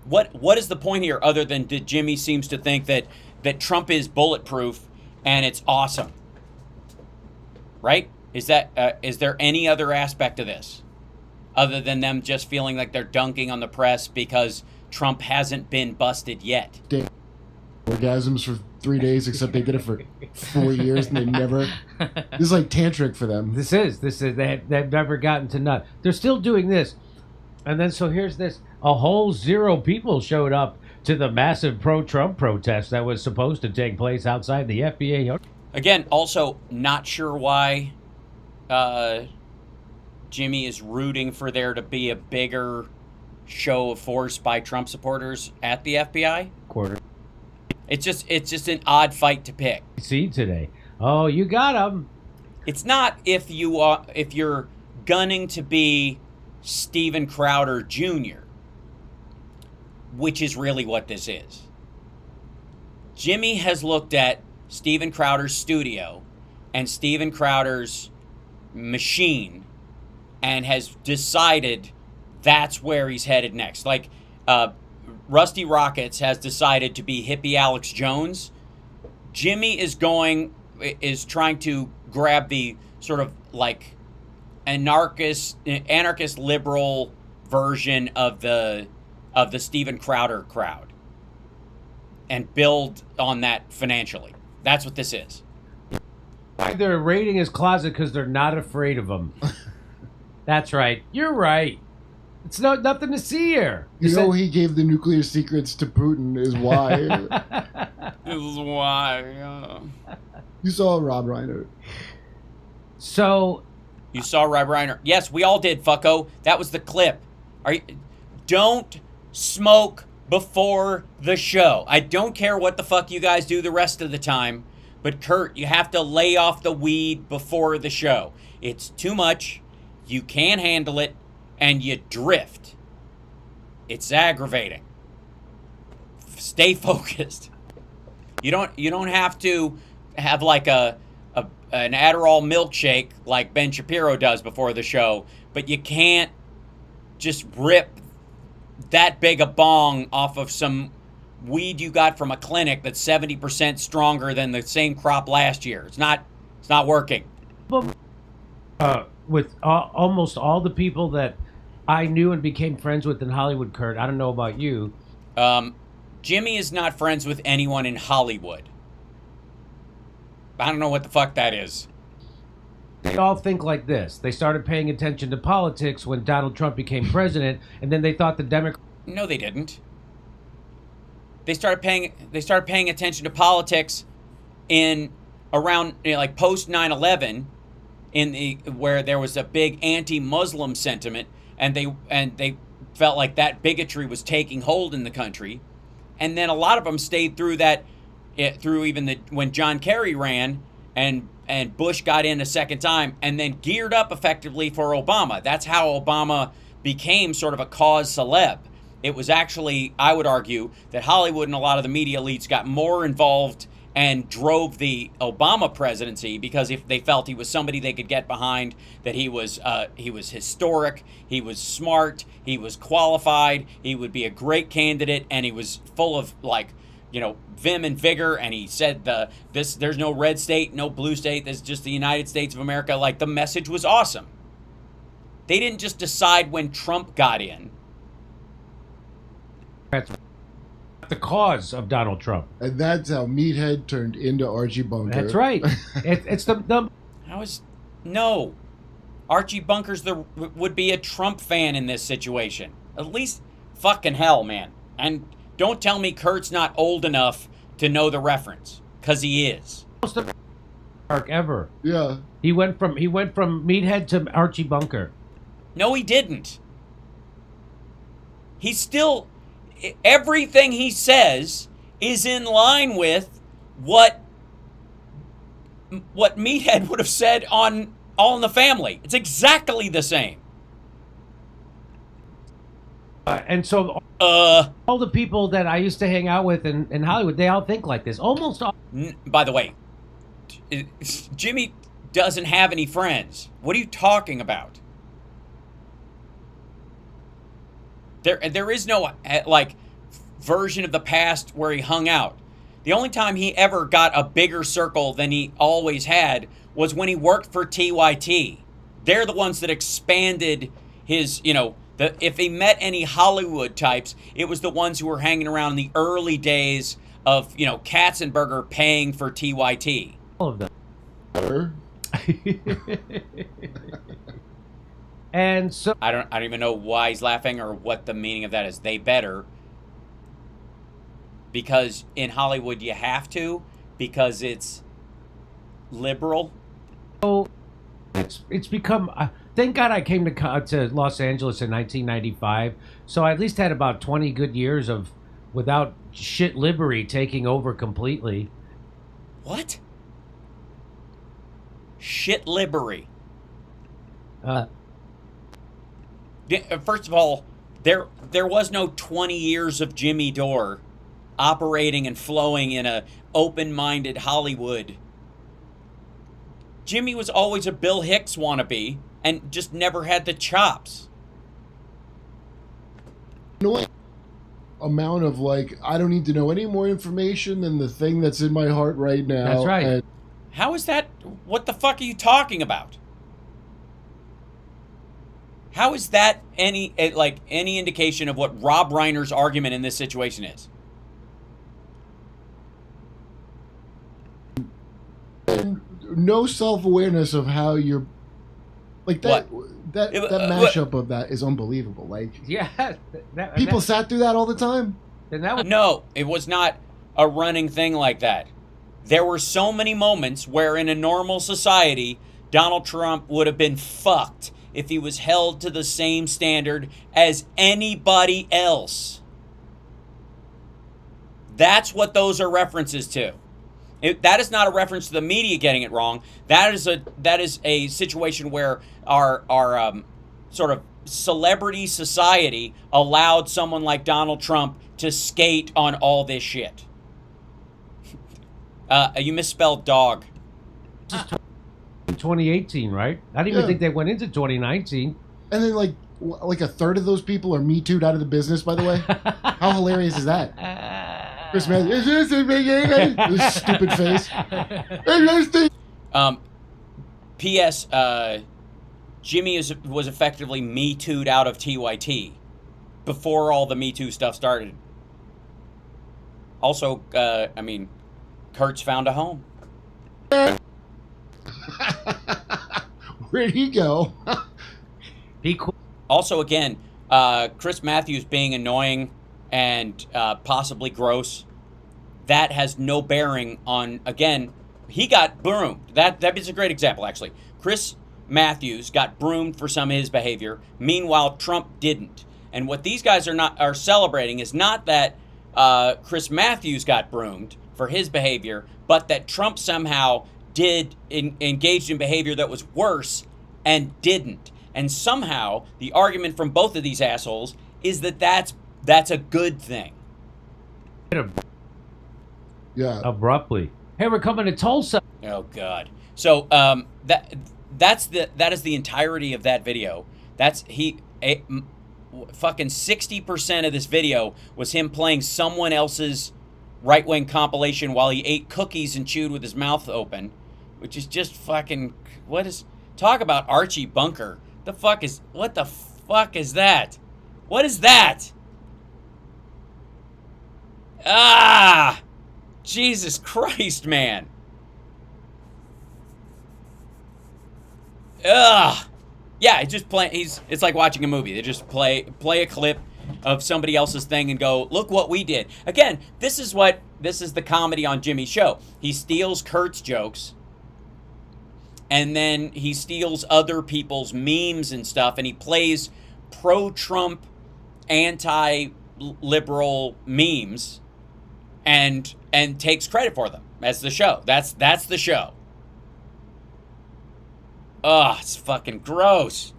What is the point here other than that Jimmy seems to think that Trump is bulletproof and it's awesome? Right? Is there any other aspect of this other than them just feeling like they're dunking on the press because Trump hasn't been busted yet? orgasms for 3 days, except they did it for 4 years and they never. This is like tantric for them. This is they've never gotten to nut. They're still doing this, and then so here's this: a whole 0 people showed up to the massive pro-Trump protest that was supposed to take place outside the FBI. Again, also not sure why Jimmy is rooting for there to be a bigger show of force by Trump supporters at the FBI. Quarter. It's just an odd fight to pick. See today. Oh, you got him. It's not if you're gunning to be Steven Crowder Jr., which is really what this is. Jimmy has looked at Steven Crowder's studio and Steven Crowder's machine and has decided that's where he's headed next. Like Rusty Rockets has decided to be hippie Alex Jones. Jimmy is trying to grab the sort of like anarchist liberal version of the Steven Crowder crowd. and build on that financially. That's what this is. They're raiding his closet because they're not afraid of him. That's right. You're right. It's nothing to see here. You know, he gave the nuclear secrets to Putin is why. This is why. You saw Rob Reiner. So you saw Rob Reiner. Yes, we all did, fucko. That was the clip. Don't smoke before the show. I don't care what the fuck you guys do the rest of the time, but Kurt, you have to lay off the weed before the show. It's too much. You can't handle it, and you drift. It's aggravating. Stay focused. You don't have to have like an Adderall milkshake like Ben Shapiro does before the show, but you can't just rip that big a bong off of some weed you got from a clinic that's 70% stronger than the same crop last year. It's not working. With almost all the people that I knew and became friends with in Hollywood, Kurt, I don't know about you. Jimmy is not friends with anyone in Hollywood. I don't know what the fuck that is. They all think like this. They started paying attention to politics when Donald Trump became president, and then they thought the Democrats... No, they didn't. They started paying attention to politics in around like post 9/11, where there was a big anti-Muslim sentiment, and they felt like that bigotry was taking hold in the country, and then a lot of them stayed through that, through even when John Kerry ran and Bush got in a second time, and then geared up effectively for Obama. That's how Obama became sort of a cause celeb. It was actually, I would argue, that Hollywood and a lot of the media elites got more involved and drove the Obama presidency because if they felt he was somebody they could get behind, that he was historic, he was smart, he was qualified, he would be a great candidate, and he was full of vim and vigor, and he said there's no red state, no blue state, there's just the United States of America. Like, the message was awesome. They didn't just decide when Trump got in. That's the cause of Donald Trump. And that's how Meathead turned into Archie Bunker. That's right. It's the No. Archie Bunker's would be a Trump fan in this situation. At least fucking hell, man. And don't tell me Kurt's not old enough to know the reference, because he is. Most of arc ever. Yeah. He went from Meathead to Archie Bunker. No, he didn't. He's still, everything he says is in line with what Meathead would have said on All in the Family. It's exactly the same. And so all the people that I used to hang out with in Hollywood, they all think like this. Almost all. By the way, Jimmy doesn't have any friends. What are you talking about? There is no version of the past where he hung out. The only time he ever got a bigger circle than he always had was when he worked for TYT. They're the ones that expanded his, if he met any Hollywood types, it was the ones who were hanging around in the early days of, Katzenberger paying for TYT. All of them. And so I don't even know why he's laughing or what the meaning of that is. They better, because in Hollywood you have to, because it's liberal. So it's become. Thank God I came to Los Angeles in 1995, so I at least had about 20 good years of without shit liberty taking over completely. What? Shit liberty. First of all, there was no 20 years of Jimmy Dore operating and flowing in a open-minded Hollywood. Jimmy was always a Bill Hicks wannabe and just never had the chops. Amount of I don't need to know any more information than the thing that's in my heart right now. That's right. How is that? What the fuck are you talking about? How is that any indication of what Rob Reiner's argument in this situation is? and no self-awareness of how you're like that. That mashup of that is unbelievable. Like, yeah, people sat through that all the time. And that was No, it was not a running thing like that. There were so many moments where in a normal society, Donald Trump would have been fucked if he was held to the same standard as anybody else. That's what those are references to. That is not a reference to the media getting it wrong. That is a situation where our sort of celebrity society allowed someone like Donald Trump to skate on all this shit. You misspelled dog. 2018, right? I didn't even think they went into 2019. And then like a third of those people are Me Too'd out of the business, by the way. How hilarious is that? Chris Matthews, this stupid face. P.S. Jimmy was effectively Me Too'd out of TYT before all the Me Too stuff started. Also, I mean, Kurt's found a home. Where'd he go? Also, again, Chris Matthews being annoying and possibly gross, that has no bearing on, again, he got broomed. That is a great example, actually. Chris Matthews got broomed for some of his behavior. Meanwhile, Trump didn't. And what these guys are celebrating is not that Chris Matthews got broomed for his behavior, but that Trump somehow engaged in behavior that was worse and didn't. And somehow the argument from both of these assholes is that that's a good thing. Yeah. Abruptly. Hey, we're coming to Tulsa. Oh God. So that is the entirety of that video. Fucking 60% of this video was him playing someone else's right-wing compilation while he ate cookies and chewed with his mouth open, which is just fucking, talk about Archie Bunker. What the fuck is that? What is that? Ah! Jesus Christ, man. Ugh. Yeah, it's like watching a movie. They just play a clip of somebody else's thing and go, look what we did. Again, this is the comedy on Jimmy's show. He steals Kurt's jokes, and then he steals other people's memes and stuff, and he plays pro-Trump, anti-liberal memes and takes credit for them. That's the show. That's the show. Ugh, it's fucking gross.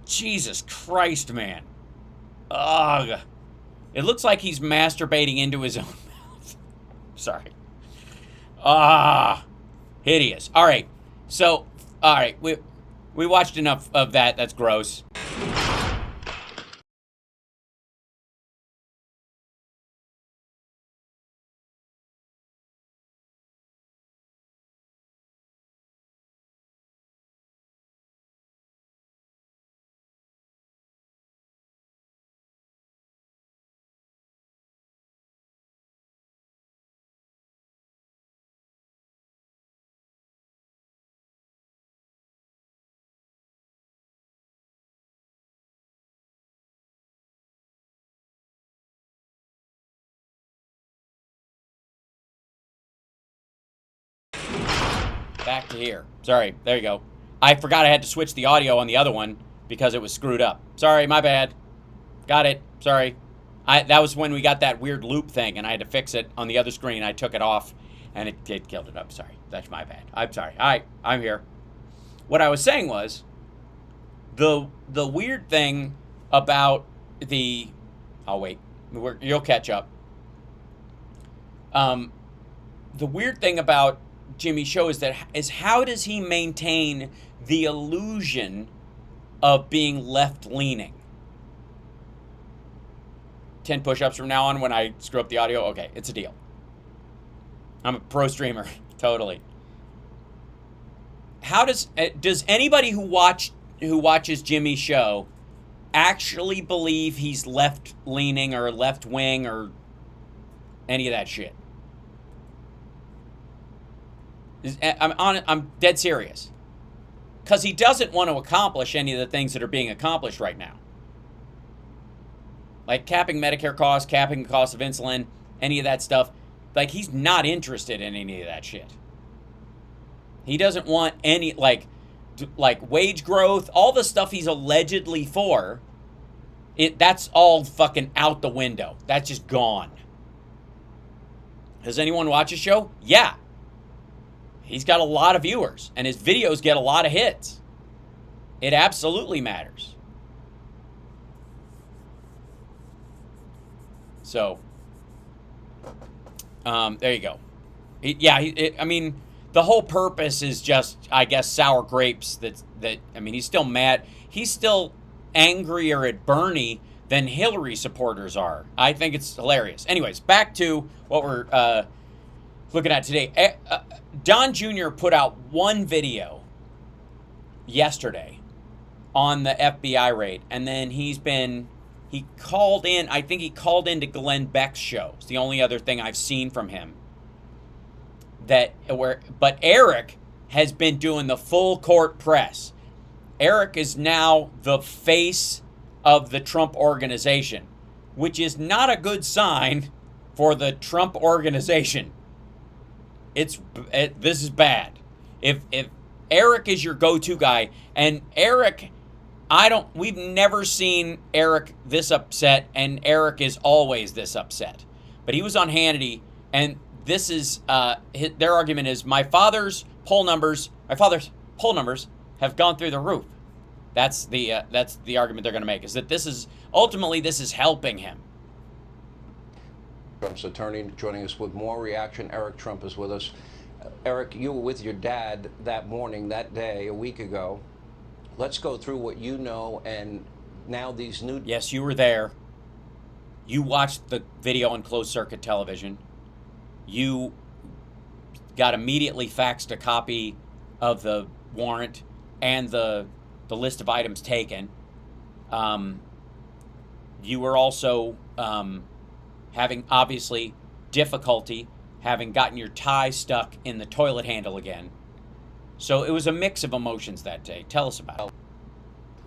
Jesus Christ, man. Ugh. It looks like he's masturbating into his own mouth. Sorry. Ah, hideous. All right. So, all right, we watched enough of that. That's gross. Back to here. Sorry, there you go. I forgot I had to switch the audio on the other one because it was screwed up. Sorry, my bad. Got it. Sorry. That was when we got that weird loop thing, and I had to fix it on the other screen. I took it off, and it killed it up. Sorry. That's my bad. I'm sorry. All right, I'm here. What I was saying was, the weird thing about the... I'll wait. You'll catch up. The weird thing about Jimmy's show is how does he maintain the illusion of being left-leaning? 10 push-ups from now on when I screw up the audio? Okay, it's a deal. I'm a pro streamer, totally. How does anybody who watches Jimmy's show actually believe he's left-leaning or left-wing or any of that shit? I'm dead serious. Because he doesn't want to accomplish any of the things that are being accomplished right now. Like capping Medicare costs, capping the cost of insulin, any of that stuff. Like, he's not interested in any of that shit. He doesn't want any, like wage growth, all the stuff he's allegedly for, that's all fucking out the window. That's just gone. Does anyone watch his show? Yeah. He's got a lot of viewers, and his videos get a lot of hits. It absolutely matters. So, there you go. I mean, the whole purpose is just, I guess, sour grapes. I mean, he's still mad. He's still angrier at Bernie than Hillary supporters are. I think it's hilarious. Anyways, back to what we're looking at today. Don Jr. put out one video yesterday on the FBI raid, and then he called in, I think he called into Glenn Beck's show. It's the only other thing I've seen from him. But Eric has been doing the full court press. Eric is now the face of the Trump organization, which is not a good sign for the Trump organization. This is bad. If Eric is your go-to guy, and Eric, we've never seen Eric this upset, and Eric is always this upset. But he was on Hannity, and this is their argument is my father's poll numbers have gone through the roof. That's the argument they're going to make, is that this is helping him. Trump's attorney joining us with more reaction. Eric Trump is with us. Eric, you were with your dad that morning, that day, a week ago. Let's go through what you know and now these new... Yes, you were there. You watched the video on closed circuit television. You got immediately faxed a copy of the warrant and the list of items taken. You were also having, obviously, difficulty having gotten your tie stuck in the toilet handle again. So it was a mix of emotions that day. Tell us about it.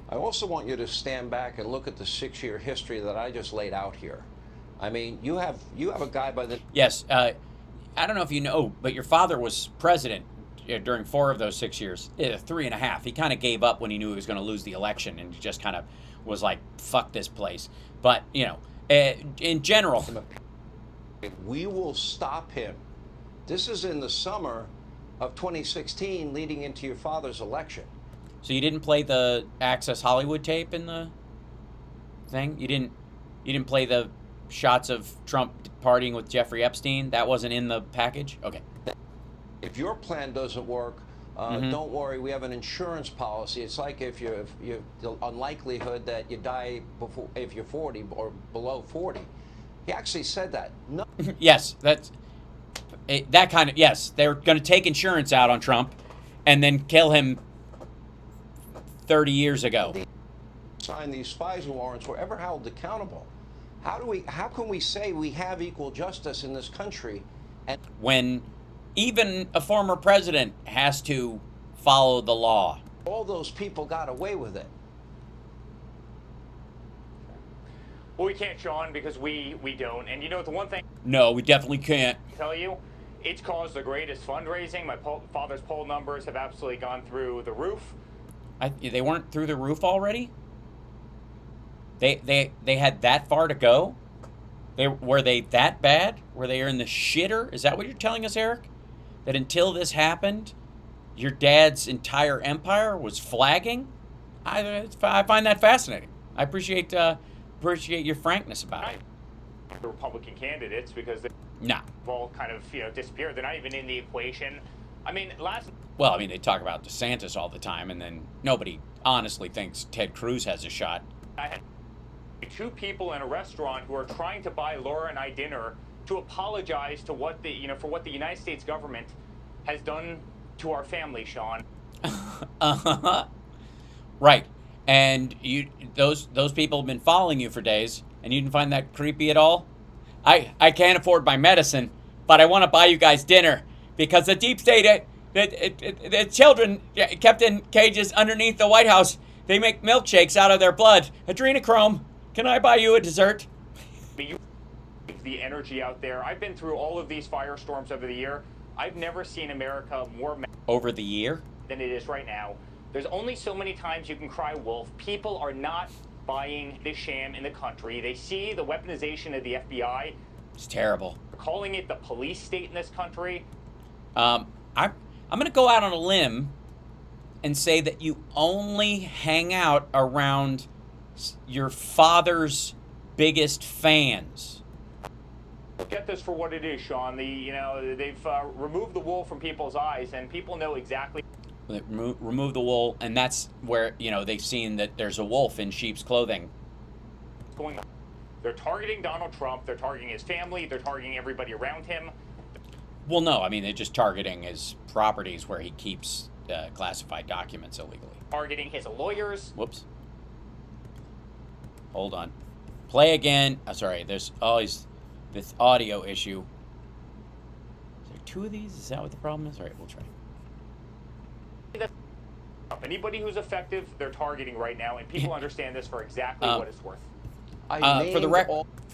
I also want you to stand back and look at the 6-year history that I just laid out here. I mean, you have a guy by the... Yes, I don't know if you know, but your father was president during 4 of those 6 years. 3.5. He kind of gave up when he knew he was going to lose the election, and he just kind of was like, fuck this place. But, you know, in general... We will stop him. This is in the summer of 2016 leading into your father's election. So you didn't play the Access Hollywood tape in the thing? You didn't play the shots of Trump partying with Jeffrey Epstein? That wasn't in the package? Okay. If your plan doesn't work, don't worry, we have an insurance policy. It's like if you're the unlikelihood that you die before, if you're 40 or below 40. He actually said that. No. Yes, that kind of, yes. They're going to take insurance out on Trump and then kill him 30 years ago. Signed these FISA warrants were ever held accountable. How can we say we have equal justice in this country and when even a former president has to follow the law? All those people got away with it. Well, we can't, Sean, because we don't. And you know, the one thing... No, we definitely can't. I tell you, it's caused the greatest fundraising. My father's poll numbers have absolutely gone through the roof. They weren't through the roof already? They had that far to go? Were they that bad? Were they in the shitter? Is that what you're telling us, Eric? That until this happened, your dad's entire empire was flagging? I find that fascinating. I appreciate your frankness about it. The Republican candidates, because they've all kind of disappeared. They're not even in the equation. I mean, well, I mean, they talk about DeSantis all the time, and then nobody honestly thinks Ted Cruz has a shot. I had 2 people in a restaurant who are trying to buy Laura and I dinner to apologize to what for what the United States government has done to our family, Sean. Right. And those people have been following you for days, and you didn't find that creepy at all? I can't afford my medicine, but I want to buy you guys dinner because the deep state The children kept in cages underneath the White House. They make milkshakes out of their blood. Adrenochrome, can I buy you a dessert? The energy out there. I've been through all of these firestorms over the year. I've never seen America more over the year than it is right now. There's only so many times you can cry wolf. People are not buying this sham in the country. They see the weaponization of the FBI. It's terrible. They're calling it the police state in this country. I'm going to go out on a limb and say that you only hang out around your father's biggest fans. Get this for what it is, Sean. They've removed the wool from people's eyes, and people know exactly. Remove the wool, and that's where they've seen that there's a wolf in sheep's clothing. Going on. They're targeting Donald Trump. They're targeting his family. They're targeting everybody around him. Well, no, I mean they're just targeting his properties where he keeps classified documents illegally. Targeting his lawyers. Whoops. Hold on. Play again. Oh, sorry. There's always this audio issue. Is there two of these? Is that what the problem is? All right, we'll try. Anybody who's effective, they're targeting right now, and people understand this for exactly what it's worth. For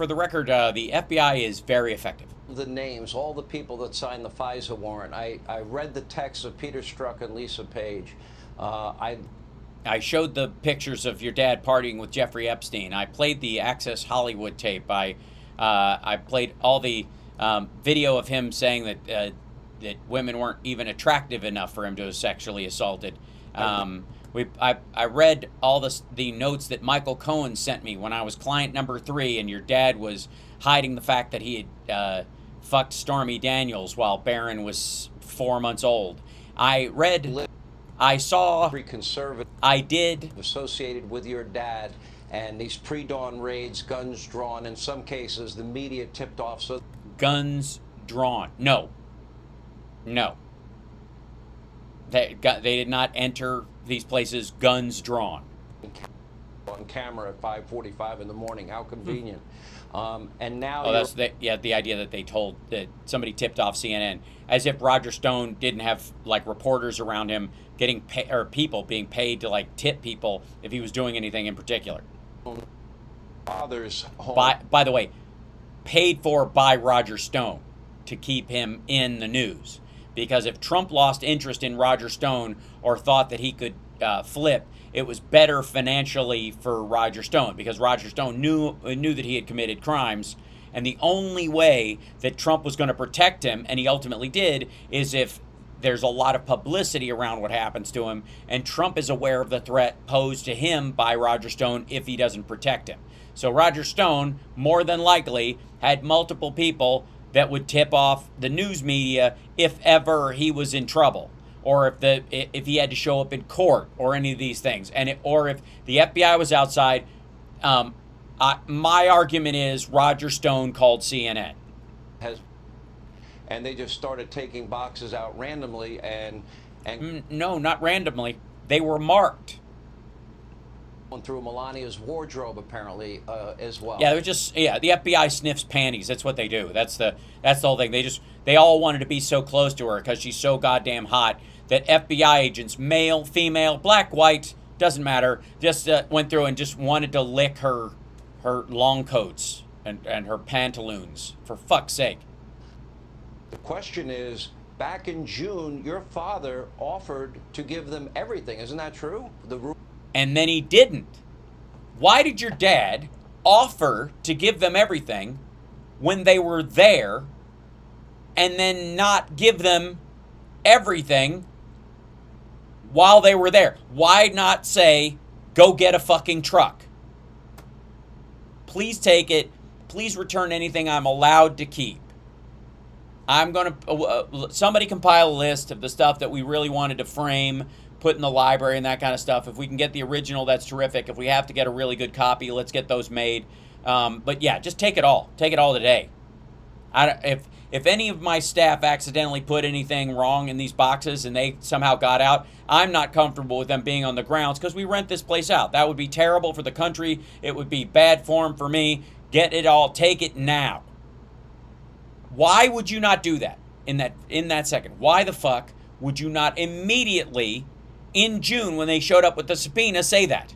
the record, the FBI is very effective. The names, all the people that signed the FISA warrant. I read the texts of Peter Strzok and Lisa Page. I showed the pictures of your dad partying with Jeffrey Epstein. I played the Access Hollywood tape. I played all the video of him saying that that women weren't even attractive enough for him to have sexually assaulted. I read all the notes that Michael Cohen sent me when I was client number 3, and your dad was hiding the fact that he had fucked Stormy Daniels while Barron was 4 months old. I saw, conservative. I did. Associated with your dad and these pre-dawn raids, guns drawn. In some cases, the media tipped off. So guns drawn. No. They did not enter these places guns drawn. On camera at 5:45 in the morning. How convenient. And now that's the idea that they told that somebody tipped off CNN, as if Roger Stone didn't have like reporters around him getting or people being paid to like tip people if he was doing anything in particular. Father's home. By the way, paid for by Roger Stone to keep him in the news, because if Trump lost interest in Roger Stone or thought that he could flip, it was better financially for Roger Stone, because Roger Stone knew that he had committed crimes, and the only way that Trump was going to protect him, and he ultimately did, is if there's a lot of publicity around what happens to him, and Trump is aware of the threat posed to him by Roger Stone if he doesn't protect him. So Roger Stone, more than likely, had multiple people that would tip off the news media if ever he was in trouble, or if he had to show up in court, or any of these things, or if the FBI was outside. My argument is Roger Stone called CNN. And they just started taking boxes out randomly and no, not randomly. They were marked. Through Melania's wardrobe, apparently, as well. Yeah, the FBI sniffs panties. That's what they do. That's the whole thing. They all wanted to be so close to her because she's so goddamn hot that FBI agents, male, female, black, white, doesn't matter, just went through and just wanted to lick her long coats and her pantaloons, for fuck's sake. The question is, back in June, your father offered to give them everything. Isn't that true? And then he didn't. Why did your dad offer to give them everything when they were there, and then not give them everything while they were there? Why not say, go get a fucking truck? Please take it. Please return anything I'm allowed to keep. I'm going to, somebody compile a list of the stuff that we really wanted to frame, put in the library and that kind of stuff. If we can get the original, that's terrific. If we have to get a really good copy, let's get those made. But yeah, just take it all. Take it all today. If any of my staff accidentally put anything wrong in these boxes and they somehow got out, I'm not comfortable with them being on the grounds, because we rent this place out. That would be terrible for the country. It would be bad form for me. Get it all. Take it now. Why would you not do that in that second? Why the fuck would you not immediately, in June, when they showed up with the subpoena, say that?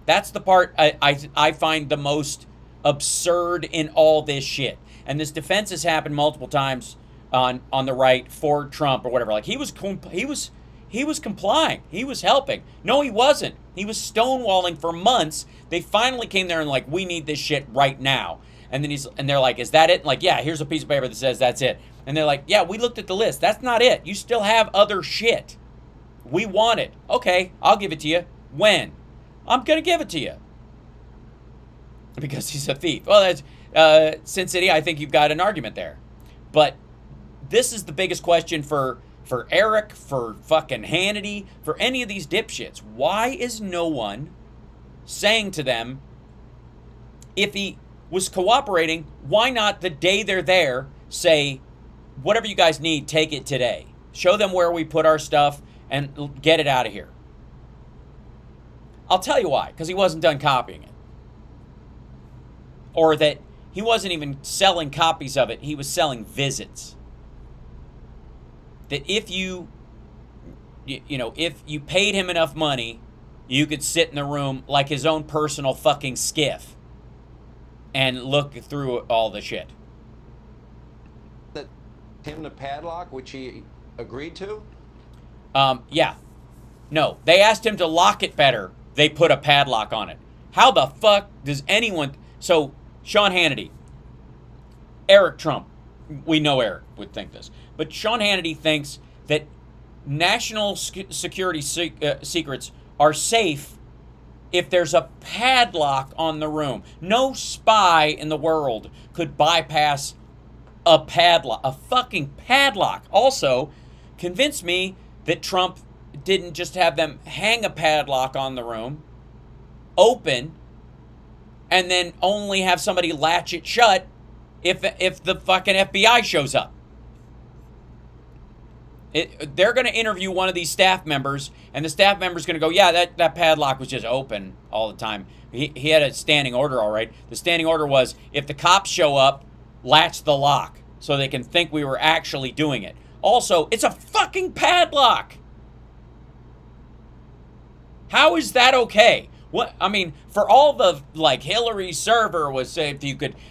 That's the part I find the most absurd in all this shit. And this defense has happened multiple times on the right for Trump or whatever. Like he was complying. He was helping. No, he wasn't. He was stonewalling for months. They finally came there and like, we need this shit right now. And then they're like, is that it? Like, yeah, here's a piece of paper that says that's it. And they're like, yeah, we looked at the list. That's not it. You still have other shit. We want it. Okay, I'll give it to you. When? I'm going to give it to you. Because he's a thief. Well, that's Sin City, I think you've got an argument there. But this is the biggest question for Eric, for fucking Hannity, for any of these dipshits. Why is no one saying to them, if he was cooperating, why not the day they're there say, whatever you guys need, take it today. Show them where we put our stuff and get it out of here. I'll tell you why, because he wasn't done copying it. Or that he wasn't even selling copies of it, he was selling visits. That if you paid him enough money, you could sit in the room like his own personal fucking skiff and look through all the shit. That him the padlock, which he agreed to? Yeah. No, they asked him to lock it better. They put a padlock on it. How the fuck does anyone... So, Sean Hannity, Eric Trump, we know Eric would think this, but Sean Hannity thinks that national security secrets are safe if there's a padlock on the room. No spy in the world could bypass a padlock, a fucking padlock. Also, convince me that Trump didn't just have them hang a padlock on the room, open, and then only have somebody latch it shut if the fucking FBI shows up. They're going to interview one of these staff members, and the staff member's going to go, yeah, that padlock was just open all the time. He had a standing order, all right. The standing order was, if the cops show up, latch the lock so they can think we were actually doing it. Also, it's a fucking padlock. How is that okay? What, I mean, for all the, like, Hillary's server was, if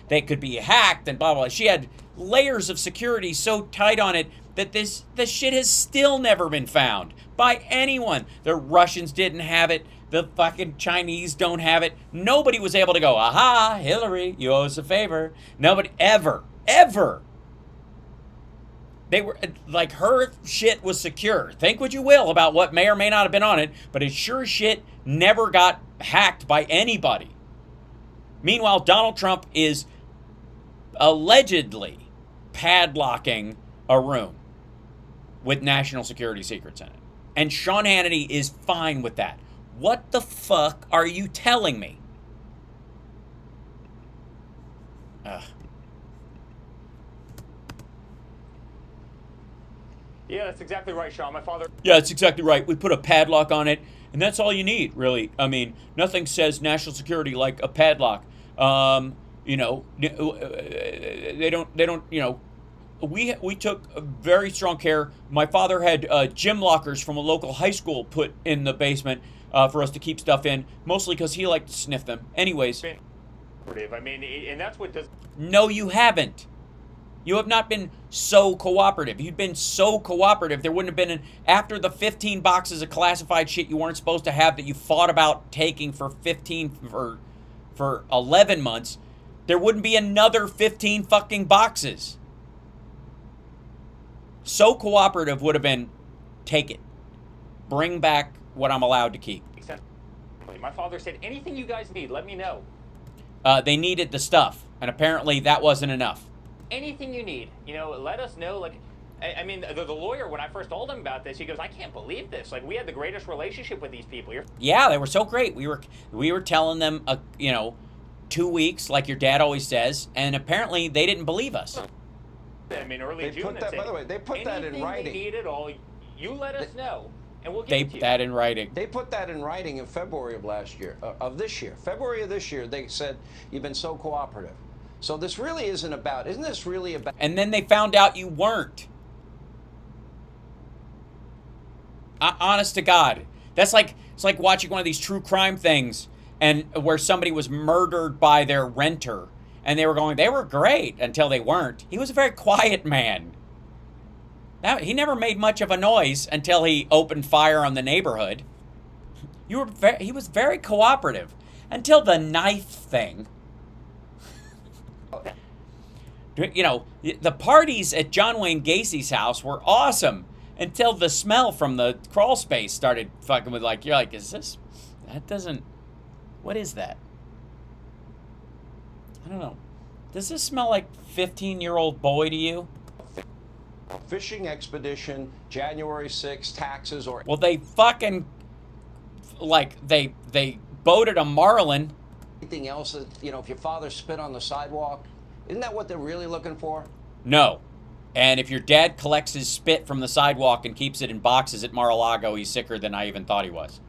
they could be hacked and blah, blah, blah. She had layers of security so tight on it that this shit has still never been found by anyone. The Russians didn't have it. The fucking Chinese don't have it. Nobody was able to go, aha, Hillary, you owe us a favor. Nobody, ever. They were, like, her shit was secure. Think what you will about what may or may not have been on it, but it sure as shit never got hacked by anybody. Meanwhile, Donald Trump is allegedly padlocking a room with national security secrets in it. And Sean Hannity is fine with that. What the fuck are you telling me? Ugh. Yeah, that's exactly right, Sean. My father... Yeah, that's exactly right. We put a padlock on it, and that's all you need, really. I mean, nothing says national security like a padlock. They don't, we took very strong care. My father had gym lockers from a local high school put in the basement for us to keep stuff in, mostly because he liked to sniff them. Anyways. I mean, and that's what does... No, you haven't. You have not been so cooperative. If you'd been so cooperative, there wouldn't have been after the 15 boxes of classified shit you weren't supposed to have that you fought about taking for 11 months, there wouldn't be another 15 fucking boxes. So cooperative would have been, take it. Bring back what I'm allowed to keep. My father said, anything you guys need, let me know. They needed the stuff, and apparently that wasn't enough. Anything you need, let us know. Like, I mean, the lawyer, when I first told him about this, he goes, I can't believe this. Like, we had the greatest relationship with these people. Yeah, they were so great. We were telling them, 2 weeks, like your dad always says, and apparently they didn't believe us. I mean, early June. By the way, they put that in writing. Anything they need at all, you let us know, and we'll give it to you. That in writing. They put that in writing in February of last year, of this year. February of this year, they said, you've been so cooperative. So this really isn't this really about... And then they found out you weren't. Honest to God. That's like, it's like watching one of these true crime things and where somebody was murdered by their renter and they were going, they were great until they weren't. He was a very quiet man. He never made much of a noise until he opened fire on the neighborhood. He was very cooperative until the knife thing. You know, the parties at John Wayne Gacy's house were awesome until the smell from the crawl space started fucking with, like, you're like, what is that? I don't know. Does this smell like 15-year-old boy to you? Fishing expedition, January 6th, taxes, or... Well, they fucking, like, they boated a marlin. Anything else that, you know, if your father spit on the sidewalk, isn't that what they're really looking for? No. And if your dad collects his spit from the sidewalk and keeps it in boxes at Mar-a-Lago, he's sicker than I even thought he was.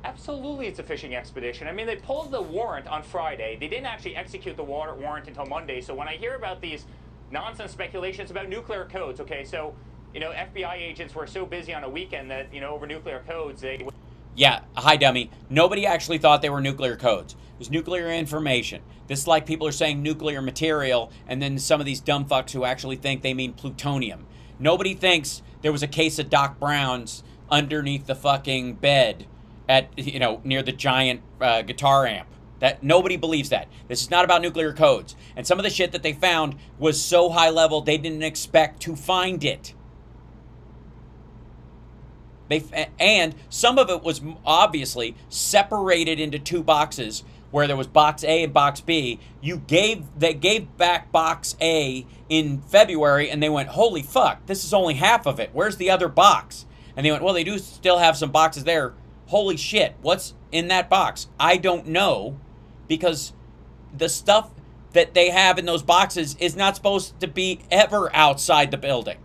Absolutely, it's a fishing expedition. I mean, they pulled the warrant on Friday. They didn't actually execute the warrant until Monday. So when I hear about these nonsense speculations about nuclear codes, okay, so, you know, FBI agents were so busy on a weekend that, you know, over nuclear codes, they... Yeah, hi, dummy. Nobody actually thought they were nuclear codes. It was nuclear information. This is like people are saying nuclear material, and then some of these dumb fucks who actually think they mean plutonium. Nobody thinks there was a case of Doc Brown's underneath the fucking bed at, you know, near the giant guitar amp. That nobody believes that. This is not about nuclear codes. And some of the shit that they found was so high level they didn't expect to find it. And some of it was obviously separated into two boxes where there was box A and box B. They gave back box A in February and they went, holy fuck, this is only half of it. Where's the other box? And they went, well, they do still have some boxes there. Holy shit, what's in that box? I don't know, because the stuff that they have in those boxes is not supposed to be ever outside the building.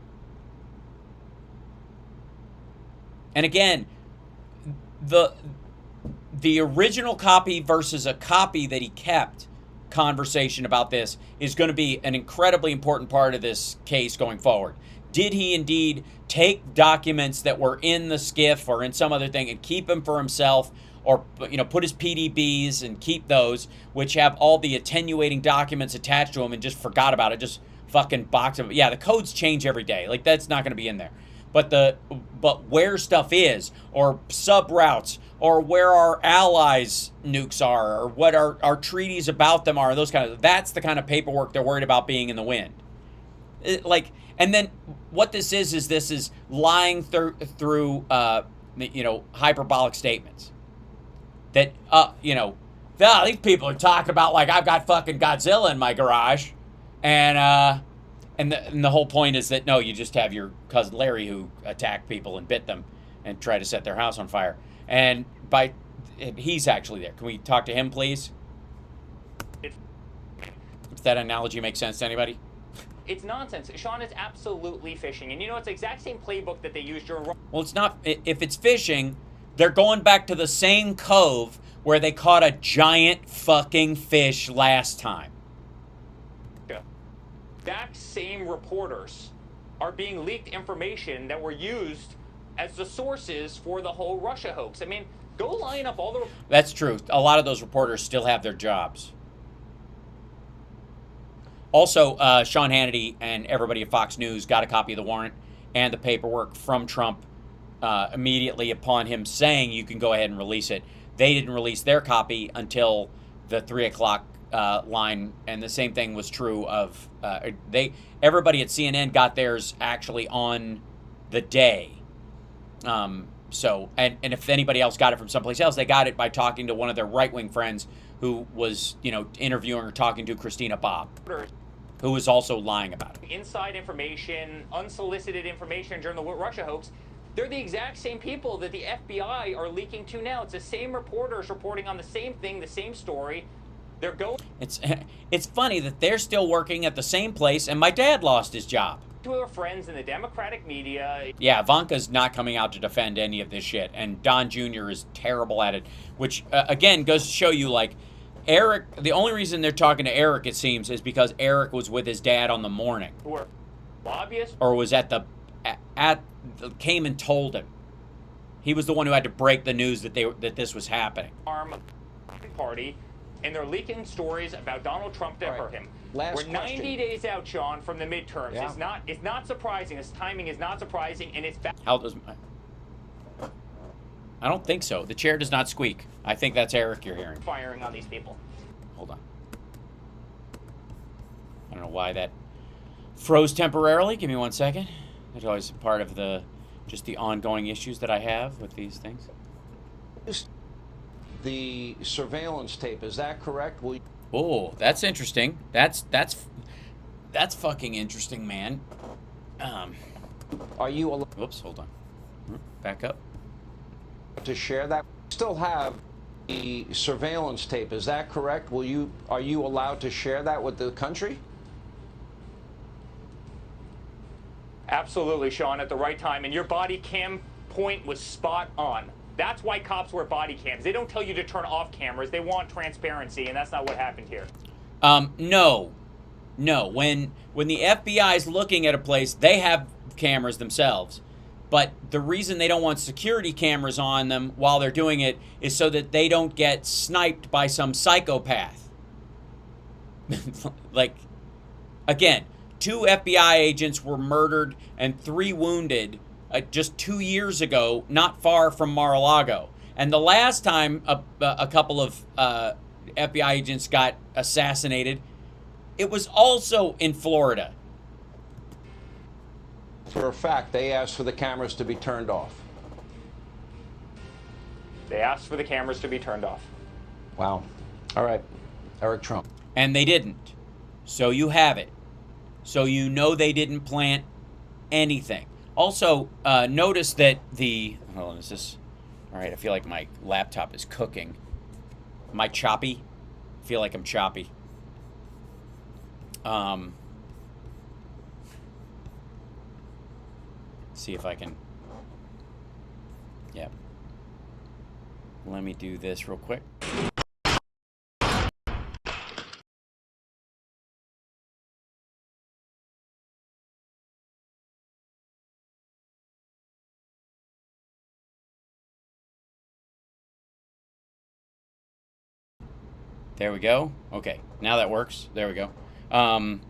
And again, the original copy versus a copy that he kept conversation about this is going to be an incredibly important part of this case going forward. Did he indeed take documents that were in the skiff or in some other thing and keep them for himself, or, you know, put his PDBs and keep those, which have all the attenuating documents attached to them, and just forgot about it, just fucking box them? Yeah, the codes change every day. Like, that's not going to be in there. But where stuff is, or sub routes, or where our allies' nukes are, or what our treaties about them are, those kind of, that's the kind of paperwork they're worried about being in the wind. And then what this is lying through you know, hyperbolic statements that you know, these people are talking about, like, I've got fucking Godzilla in my garage, and the whole point is that, no, you just have your cousin Larry who attacked people and bit them and tried to set their house on fire. And he's actually there. Can we talk to him, please? If that analogy makes sense to anybody? It's nonsense. Sean, it's absolutely fishing. And you know, it's the exact same playbook that they used during... Well, it's not. If it's fishing, they're going back to the same cove where they caught a giant fucking fish last time. Exact same reporters are being leaked information that were used as the sources for the whole Russia hoax. I mean, go line up all the... That's true. A lot of those reporters still have their jobs. Also, Sean Hannity and everybody at Fox News got a copy of the warrant and the paperwork from Trump immediately upon him saying you can go ahead and release it. They didn't release their copy until the 3 o'clock line, and the same thing was true of everybody at CNN got theirs actually on the day. So if anybody else got it from someplace else, they got it by talking to one of their right-wing friends who was, you know, interviewing or talking to Christina Bobb, who was also lying about it. Inside information, unsolicited information during the Russia hoax. They're the exact same people that the FBI are leaking to now. It's the same reporters reporting on the same thing, the same story. They're going... It's funny that they're still working at the same place, and my dad lost his job. To our friends in the Democratic media... Yeah, Ivanka's not coming out to defend any of this shit, and Don Jr. is terrible at it, which, again, goes to show you, like, Eric... The only reason they're talking to Eric, it seems, is because Eric was with his dad on the morning. Who are lobbyists? Or was at came and told him. He was the one who had to break the news that this was happening. Party, and they're leaking stories about Donald Trump to hurt him. Last We're 90 days out, Sean, from the midterms. Yeah. It's not surprising. This timing is not surprising, and it's bad. How does? I don't think so. The chair does not squeak. I think that's Eric you're hearing. Firing on these people. Hold on. I don't know why that froze temporarily. Give me 1 second. It's always a part of just the ongoing issues that I have with these things. The surveillance tape, is that correct? Oh, that's interesting. That's fucking interesting, man. Are you whoops, hold on. Back up. To share that? Still have the surveillance tape, is that correct? Are you allowed to share that with the country? Absolutely, Sean, at the right time, and your body cam point was spot on. That's why cops wear body cams. They don't tell you to turn off cameras. They want transparency, and that's not what happened here. No. When the FBI is looking at a place, they have cameras themselves. But the reason they don't want security cameras on them while they're doing it is so that they don't get sniped by some psychopath. Like, again, 2 FBI agents were murdered and 3 wounded just 2 years ago, not far from Mar-a-Lago. And the last time a couple of FBI agents got assassinated, it was also in Florida. For a fact, they asked for the cameras to be turned off. They asked for the cameras to be turned off. Wow. All right. Eric Trump. And they didn't. So you have it. So you know they didn't plant anything. Also, notice that hold on, is this... All right, I feel like my laptop is cooking. Am I choppy? I feel like I'm choppy. See if I can... Yep. Let me do this real quick. There we go. Okay, now that works. There we go. I'm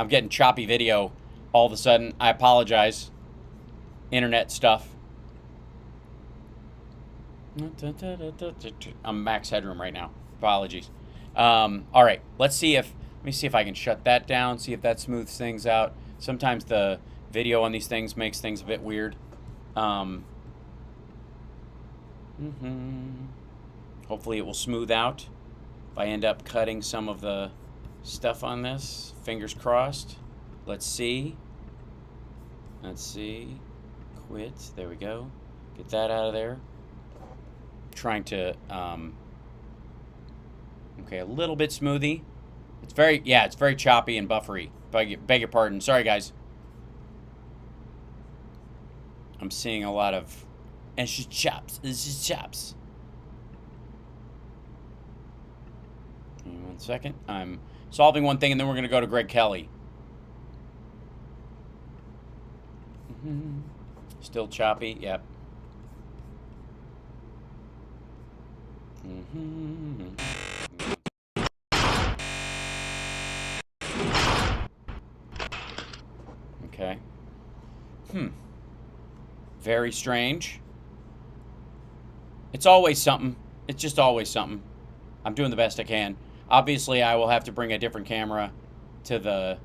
getting choppy video all of a sudden. I apologize. Internet stuff. I'm max headroom right now. Apologies. All right, let me see if I can shut that down, see if that smooths things out. Sometimes the video on these things makes things a bit weird. Hopefully it will smooth out. If I end up cutting some of the stuff on this, fingers crossed. Let's see. Quit. There we go. Get that out of there. Trying to, okay, a little bit smoothie. It's very choppy and buffery. Beg your pardon. Sorry, guys. I'm seeing a lot of, and she chops. This is chops. Give me 1 second. I'm solving one thing, and then we're going to go to Greg Kelly. Still choppy. Yep. Okay. Very strange. It's always something. It's just always something. I'm doing the best I can. Obviously, I will have to bring a different camera to the